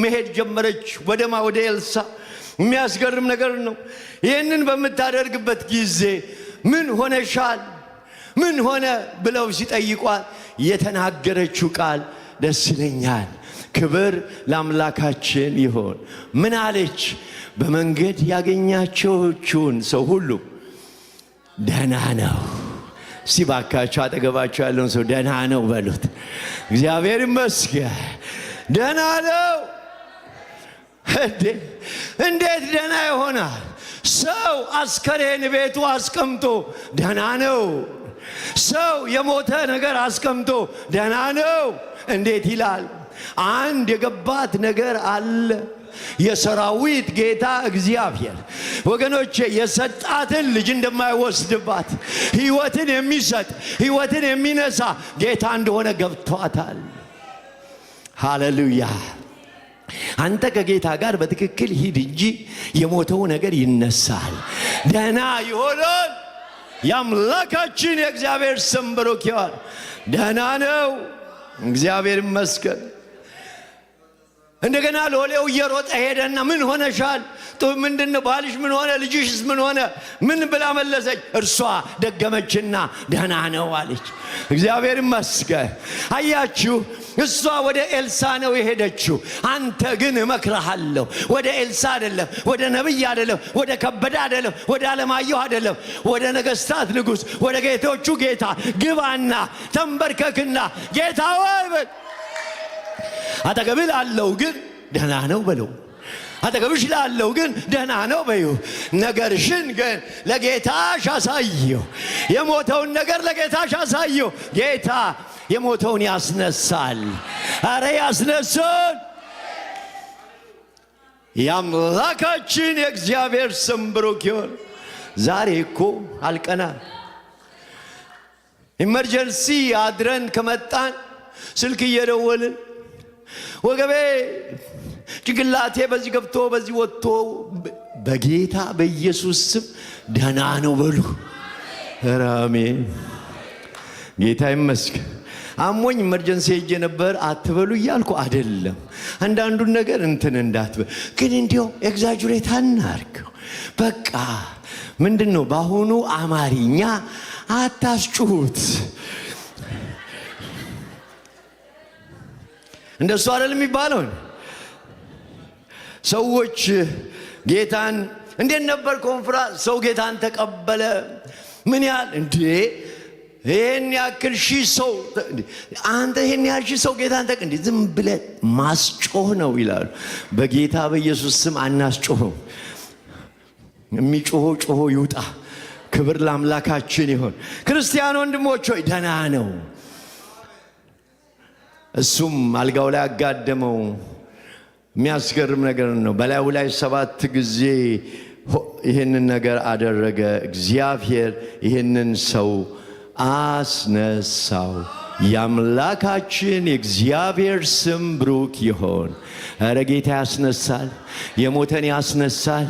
መሄድ ጀመረች። ወደ ኤልሳ። የሚያስገርም ነገር ነው። ይህንን በምታደርግበት ጊዜ ምን ሆነሻል? ምን ሆነ ብለው ሲጠይቋት የተናገረችው ቃል ደስ ይለኛል። ክብር ለአምላካችን ይሆን። ምን አለች? በመንገድ ያገኛቸውን ሰው ሁሉ ደህና ነው። ሲባካችሁ አጠገባችሁ ያለውን ሰው ደህና ነው በሉት። እግዚአብሔር ይመስገን ደህና ነው። እንዴት ደህና ይሆናል? ሰው አስከሬን ቤቱ አስቀምጦ ደህና ነው። ሰው የሞተ ነገር አስቀምጦ ደህና ነው እንዴት ይላል? አንድ የገባት ነገር አለ። የሰራዊት ጌታ እግዚአብሔር ወገኖቼ የሰጣትን ልጅ እንደማይወስድባት ሕይወትን የሚሰጥ ሕይወትን የሚነሳ ጌታ እንደሆነ ገብቷታል። ሃሌሉያ። አንተ ከጌታ ጋር በትክክል ሂድ እንጂ የሞተው ነገር ይነሳል፣ ደህና ይሆናል። የአምላካችን የእግዚአብሔር ስም ብሩክ ይሁን። ደህና ነው፣ እግዚአብሔር ይመስገን። እንደገና ሎሌው እየሮጠ ሄደና ምን ሆነሻል? ምንድነው? ባልሽ ምን ሆነ? ልጅሽስ ምን ሆነ? ምን ብላ መለሰች? እርሷ ደገመችና ደህና ነው አለች። እግዚአብሔር ይመስገን። አያችሁ፣ እሷ ወደ ኤልሳ ነው የሄደችው። አንተ ግን እመክርሃለሁ፣ ወደ ኤልሳ አይደለም፣ ወደ ነብይ አይደለም፣ ወደ ከበደ አይደለም፣ ወደ ዓለማየሁ አይደለም፣ ወደ ነገስታት ንጉሥ፣ ወደ ጌቶቹ ጌታ ግባና ተንበርከክና ጌታ ወይ በል። አጠገብህ ላለው ግን ደህና ነው በለው። አጠገብሽ ላለው ግን ደህና ነው በዩ። ነገርሽን ግን ለጌታሽ አሳየው። የሞተውን ነገር ለጌታሽ አሳየው። ጌታ የሞተውን ያስነሳል። አረ ያስነሳል። የአምላካችን የእግዚአብሔር ስም ብሩክ ይሁን። ዛሬ እኮ አልቀናል። ኢመርጀንሲ አድረን ከመጣን ስልክ እየደወልን ወገቤ ጭንቅላቴ በዚህ ገብቶ በዚህ ወጥቶ በጌታ በኢየሱስ ስም ደህና ነው በሉ። አሜን። ጌታ ይመስገን። አሞኝ ኢመርጀንሲ ሄጄ ነበር አትበሉ እያልኩ አይደለም። አንዳንዱን ነገር እንትን እንዳትበል ግን እንዲያው ኤግዛጁሬት አናርገው። በቃ ምንድነው በአሁኑ አማርኛ አታስጩሁት። እንደሱ አይደል የሚባለው? ሰዎች ጌታን እንዴት ነበር ኮንፍራንስ? ሰው ጌታን ተቀበለ። ምን ያህል እንዴ? ይሄን ያክል ሺህ ሰው አንተ ይሄን ያህል ሺህ ሰው ጌታን እንዴ? ዝም ብለህ ማስጮህ ነው ይላሉ። በጌታ በኢየሱስ ስም አናስጮህም። የሚጮህ ጮሆ ይውጣ። ክብር ለአምላካችን ይሁን። ክርስቲያን ወንድሞች ሆይ ደህና ነው። እሱም አልጋው ላይ አጋደመው። የሚያስገርም ነገር ነው። በላዩ ላይ 7 ጊዜ ይህንን ነገር አደረገ። እግዚአብሔር ይህንን ሰው አስነሳው። የአምላካችን የእግዚአብሔር ስም ብሩክ ይሁን። ኧረ ጌታ ያስነሳል። የሞተን ያስነሳል።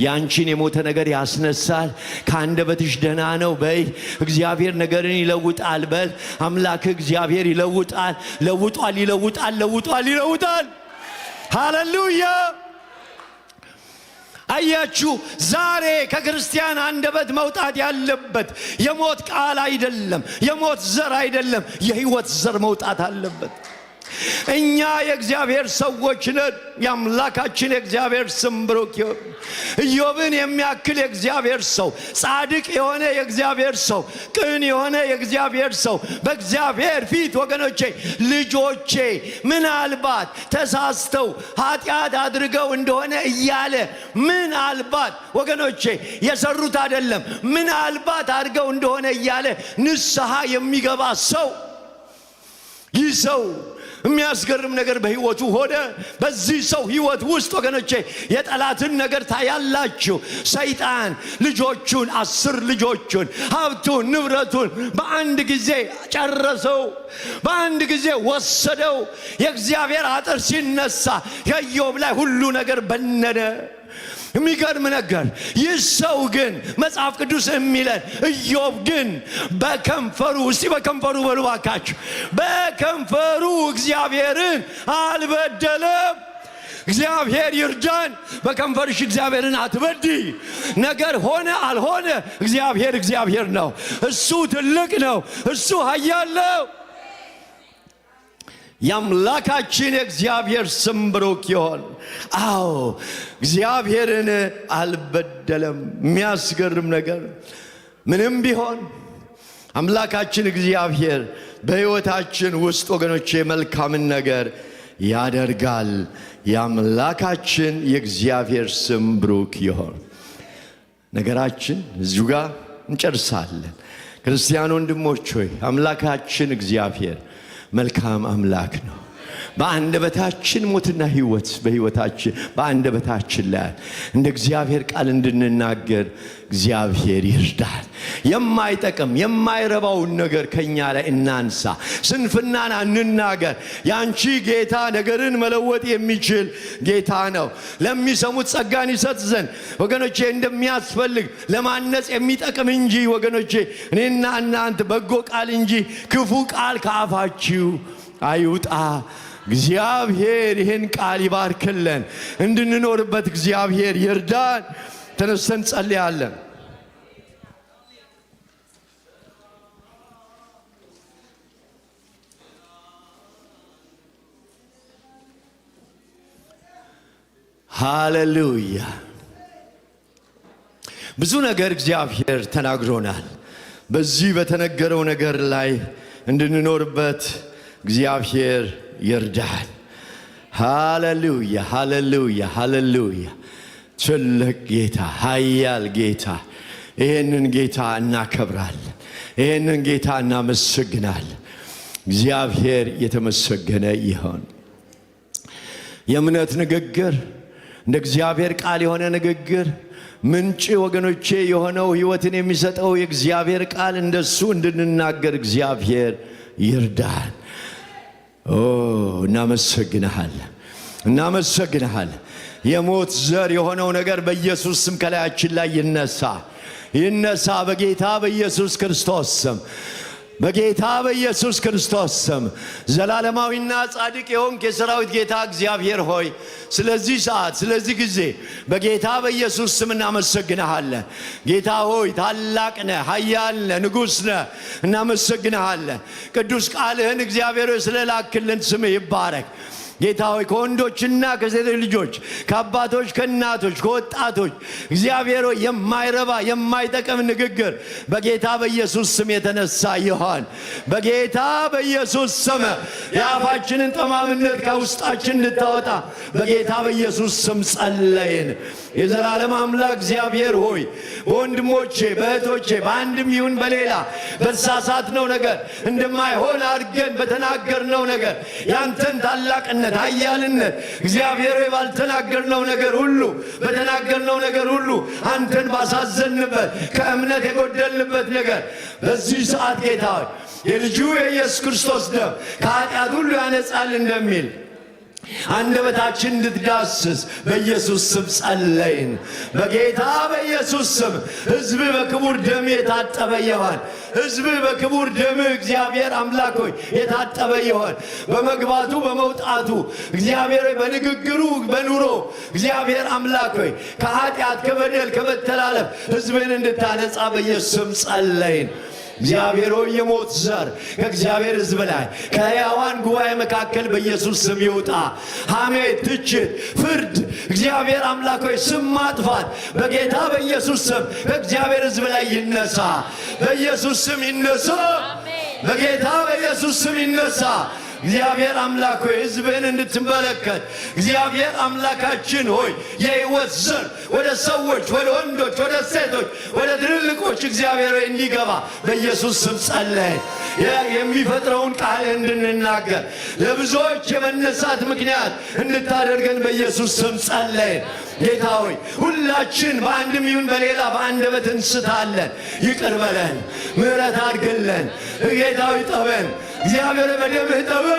ያንቺን የሞተ ነገር ያስነሳል። ከአንደበትሽ ደህና ነው በይ። እግዚአብሔር ነገርን ይለውጣል በል። አምላክ እግዚአብሔር ይለውጣል። ለውጧል፣ ይለውጣል፣ ለውጧል፣ ይለውጣል። ሃሌሉያ። አያችሁ፣ ዛሬ ከክርስቲያን አንደበት መውጣት ያለበት የሞት ቃል አይደለም፣ የሞት ዘር አይደለም፣ የሕይወት ዘር መውጣት አለበት። እኛ የእግዚአብሔር ሰዎች ነን። የአምላካችን የእግዚአብሔር ስም ብሩክ ይሁን። ኢዮብን የሚያክል የእግዚአብሔር ሰው፣ ጻድቅ የሆነ የእግዚአብሔር ሰው፣ ቅን የሆነ የእግዚአብሔር ሰው በእግዚአብሔር ፊት ወገኖቼ፣ ልጆቼ ምናልባት ተሳስተው ኃጢአት አድርገው እንደሆነ እያለ ምናልባት ወገኖቼ የሰሩት አይደለም ምናልባት አድርገው እንደሆነ እያለ ንስሐ የሚገባ ሰው፣ ይህ ሰው የሚያስገርም ነገር በሕይወቱ ሆነ። በዚህ ሰው ሕይወት ውስጥ ወገኖቼ የጠላትን ነገር ታያላችሁ። ሰይጣን ልጆቹን 10 ልጆቹን ሀብቱን ንብረቱን በአንድ ጊዜ ጨረሰው፣ በአንድ ጊዜ ወሰደው። የእግዚአብሔር አጥር ሲነሳ ከኢዮብ ላይ ሁሉ ነገር በነነ። የሚገርም ነገር። ይህ ሰው ግን መጽሐፍ ቅዱስ የሚለን ኢዮብ ግን በከንፈሩ፣ እስቲ በከንፈሩ በሉ ባካችሁ፣ በከንፈሩ እግዚአብሔርን አልበደለም። እግዚአብሔር ይርዳን። በከንፈርሽ እግዚአብሔርን አትበዲ። ነገር ሆነ አልሆነ እግዚአብሔር እግዚአብሔር ነው። እሱ ትልቅ ነው። እሱ ኃያል ነው። የአምላካችን የእግዚአብሔር ስም ብሩክ ይሁን። አዎ እግዚአብሔርን አልበደለም። የሚያስገርም ነገር ምንም ቢሆን አምላካችን እግዚአብሔር በሕይወታችን ውስጥ ወገኖቼ መልካምን ነገር ያደርጋል። የአምላካችን የእግዚአብሔር ስም ብሩክ ይሁን። ነገራችን እዚሁ ጋር እንጨርሳለን። ክርስቲያን ወንድሞች ሆይ አምላካችን እግዚአብሔር መልካም አምላክ ነው። በአንደበታችን ሞትና ሕይወት በሕይወታችን በአንደበታችን ላይ እንደ እግዚአብሔር ቃል እንድንናገር እግዚአብሔር ይርዳል። የማይጠቅም የማይረባውን ነገር ከኛ ላይ እናንሳ። ስንፍናን አንናገር። ያንቺ ጌታ ነገርን መለወጥ የሚችል ጌታ ነው። ለሚሰሙት ጸጋን ይሰጥ ዘንድ ወገኖቼ እንደሚያስፈልግ ለማነጽ የሚጠቅም እንጂ ወገኖቼ እኔና እናንተ በጎ ቃል እንጂ ክፉ ቃል ከአፋችሁ አይውጣ። እግዚአብሔር ይህን ቃል ይባርክልን፣ እንድንኖርበት እግዚአብሔር ይርዳን። ተነስተን ጸልያለን። ሃሌሉያ። ብዙ ነገር እግዚአብሔር ተናግሮናል። በዚህ በተነገረው ነገር ላይ እንድንኖርበት እግዚአብሔር ይርዳል። ሃሌሉያ ሃሌሉያ ሃሌሉያ። ትልቅ ጌታ፣ ኃያል ጌታ፣ ይህንን ጌታ እናከብራለን። ይህንን ጌታ እናመሰግናለን። እግዚአብሔር የተመሰገነ ይሁን። የእምነት ንግግር፣ እንደ እግዚአብሔር ቃል የሆነ ንግግር ምንጭ ወገኖቼ የሆነው ሕይወትን የሚሰጠው የእግዚአብሔር ቃል እንደሱ እንድንናገር እግዚአብሔር ይርዳል። እናመሰግንሃለን፣ እናመሰግንሃለን። የሞት ዘር የሆነው ነገር በኢየሱስ ስም ከላያችን ላይ ይነሳ፣ ይነሳ በጌታ በኢየሱስ ክርስቶስ ስም፣ በጌታ በኢየሱስ ክርስቶስ ስም። ዘላለማዊና ጻድቅ የሆንክ የሰራዊት ጌታ እግዚአብሔር ሆይ ስለዚህ ሰዓት ስለዚህ ጊዜ በጌታ በኢየሱስ ስም እናመሰግንሃለን። ጌታ ሆይ ታላቅ ነህ፣ ኃያል ነህ፣ ንጉሥ ነህ። እናመሰግንሃለን። ቅዱስ ቃልህን እግዚአብሔር ሆይ ስለላክልን ስምህ ይባረክ። ጌታ ሆይ ከወንዶችና ከሴቶች ልጆች ከአባቶች ከእናቶች ከወጣቶች እግዚአብሔር ሆይ የማይረባ የማይጠቅም ንግግር በጌታ በኢየሱስ ስም የተነሳ ይሆን። በጌታ በኢየሱስ ስም የአፋችንን ጠማምነት ከውስጣችን እንድታወጣ በጌታ በኢየሱስ ስም ጸለይን። የዘላለም አምላክ እግዚአብሔር ሆይ በወንድሞቼ በእህቶቼ በአንድም ይሁን በሌላ በተሳሳትነው ነገር እንደማይሆን አድርገን በተናገርነው ነገር ያንተን ታላቅነት ኃያልነት እግዚአብሔር ሆይ ባልተናገርነው ነገር ሁሉ በተናገርነው ነገር ሁሉ አንተን ባሳዘንበት ከእምነት የጎደልንበት ነገር በዚህ ሰዓት ጌታ ሆይ የልጁ የኢየሱስ ክርስቶስ ደም ከኃጢአት ሁሉ ያነጻል እንደሚል አንደበታችን እንድትዳስስ በኢየሱስ ስም ጸለይን። በጌታ በኢየሱስ ስም ሕዝብ በክቡር ደም የታጠበ ይሆን። ሕዝብ በክቡር ደም እግዚአብሔር አምላክ ሆይ የታጠበ ይሆን። በመግባቱ በመውጣቱ እግዚአብሔር በንግግሩ በኑሮ እግዚአብሔር አምላክ ሆይ ከኃጢአት ከበደል ከመተላለፍ ሕዝብን እንድታነጻ በኢየሱስ ስም ጸለይን። እግዚአብሔር ሆይ የሞት ዘር ከእግዚአብሔር ሕዝብ ላይ ከሕያዋን ጉባኤ መካከል በኢየሱስ ስም ይውጣ። ሐሜት፣ ትችት፣ ፍርድ እግዚአብሔር አምላክ ሆይ ስም ማጥፋት በጌታ በኢየሱስ ስም ከእግዚአብሔር ሕዝብ ላይ ይነሳ። በኢየሱስ ስም ይነሳ። በጌታ በኢየሱስ ስም ይነሳ። እግዚአብሔር አምላክ ሆይ ሕዝብህን እንድትመለከት እግዚአብሔር አምላካችን ሆይ የሕይወት ዘር ወደ ሰዎች ወደ ወንዶች ወደ ሴቶች ወደ ትልልቆች እግዚአብሔር ሆይ እንዲገባ በኢየሱስ ስም ጸለይን። የሚፈጥረውን ቃል እንድንናገር ለብዙዎች የመነሳት ምክንያት እንድታደርገን በኢየሱስ ስም ጸለይን። ጌታ ሆይ ሁላችን በአንድም ይሁን በሌላ በአንደበት እንስታለን። ይቅር በለን፣ ምሕረት አድርግልን። ጌታ ሆይ ጠበን፣ እግዚአብሔር በደምህ ጠበን።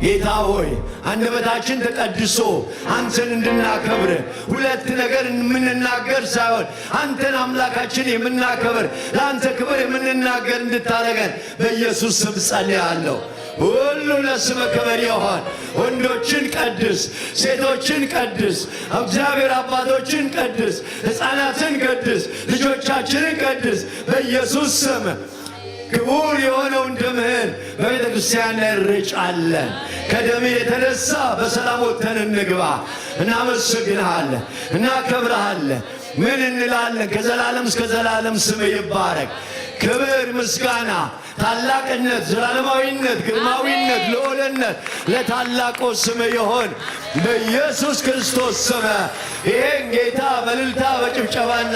ጌታ ሆይ አንደበታችን ተቀድሶ አንተን እንድናከብር ሁለት ነገር የምንናገር ሳይሆን አንተን አምላካችን የምናከብር ለአንተ ክብር የምንናገር እንድታደርገን በኢየሱስ ስም ጸልያለሁ። ሁሉ ለስመ ክብር ይሁን። ወንዶችን ቀድስ፣ ሴቶችን ቀድስ፣ እግዚአብሔር አባቶችን ቀድስ፣ ሕፃናትን ቀድስ፣ ልጆቻችንን ቀድስ በኢየሱስ ስም። ክቡር የሆነውን ደምህን በቤተ ክርስቲያን ላይ እንረጫለን። ከደምህ የተነሳ በሰላም ወጥተን እንግባ። እናመሰግንሃለን፣ እናከብረሃለን። ምን እንላለን? ከዘላለም እስከ ዘላለም ስም ይባረክ። ክብር፣ ምስጋና፣ ታላቅነት፣ ዘላለማዊነት፣ ግርማዊነት፣ ልዑልነት ለታላቁ ስም ይሆን በኢየሱስ ክርስቶስ ስም። ይሄን ጌታ በእልልታ በጭብጨባና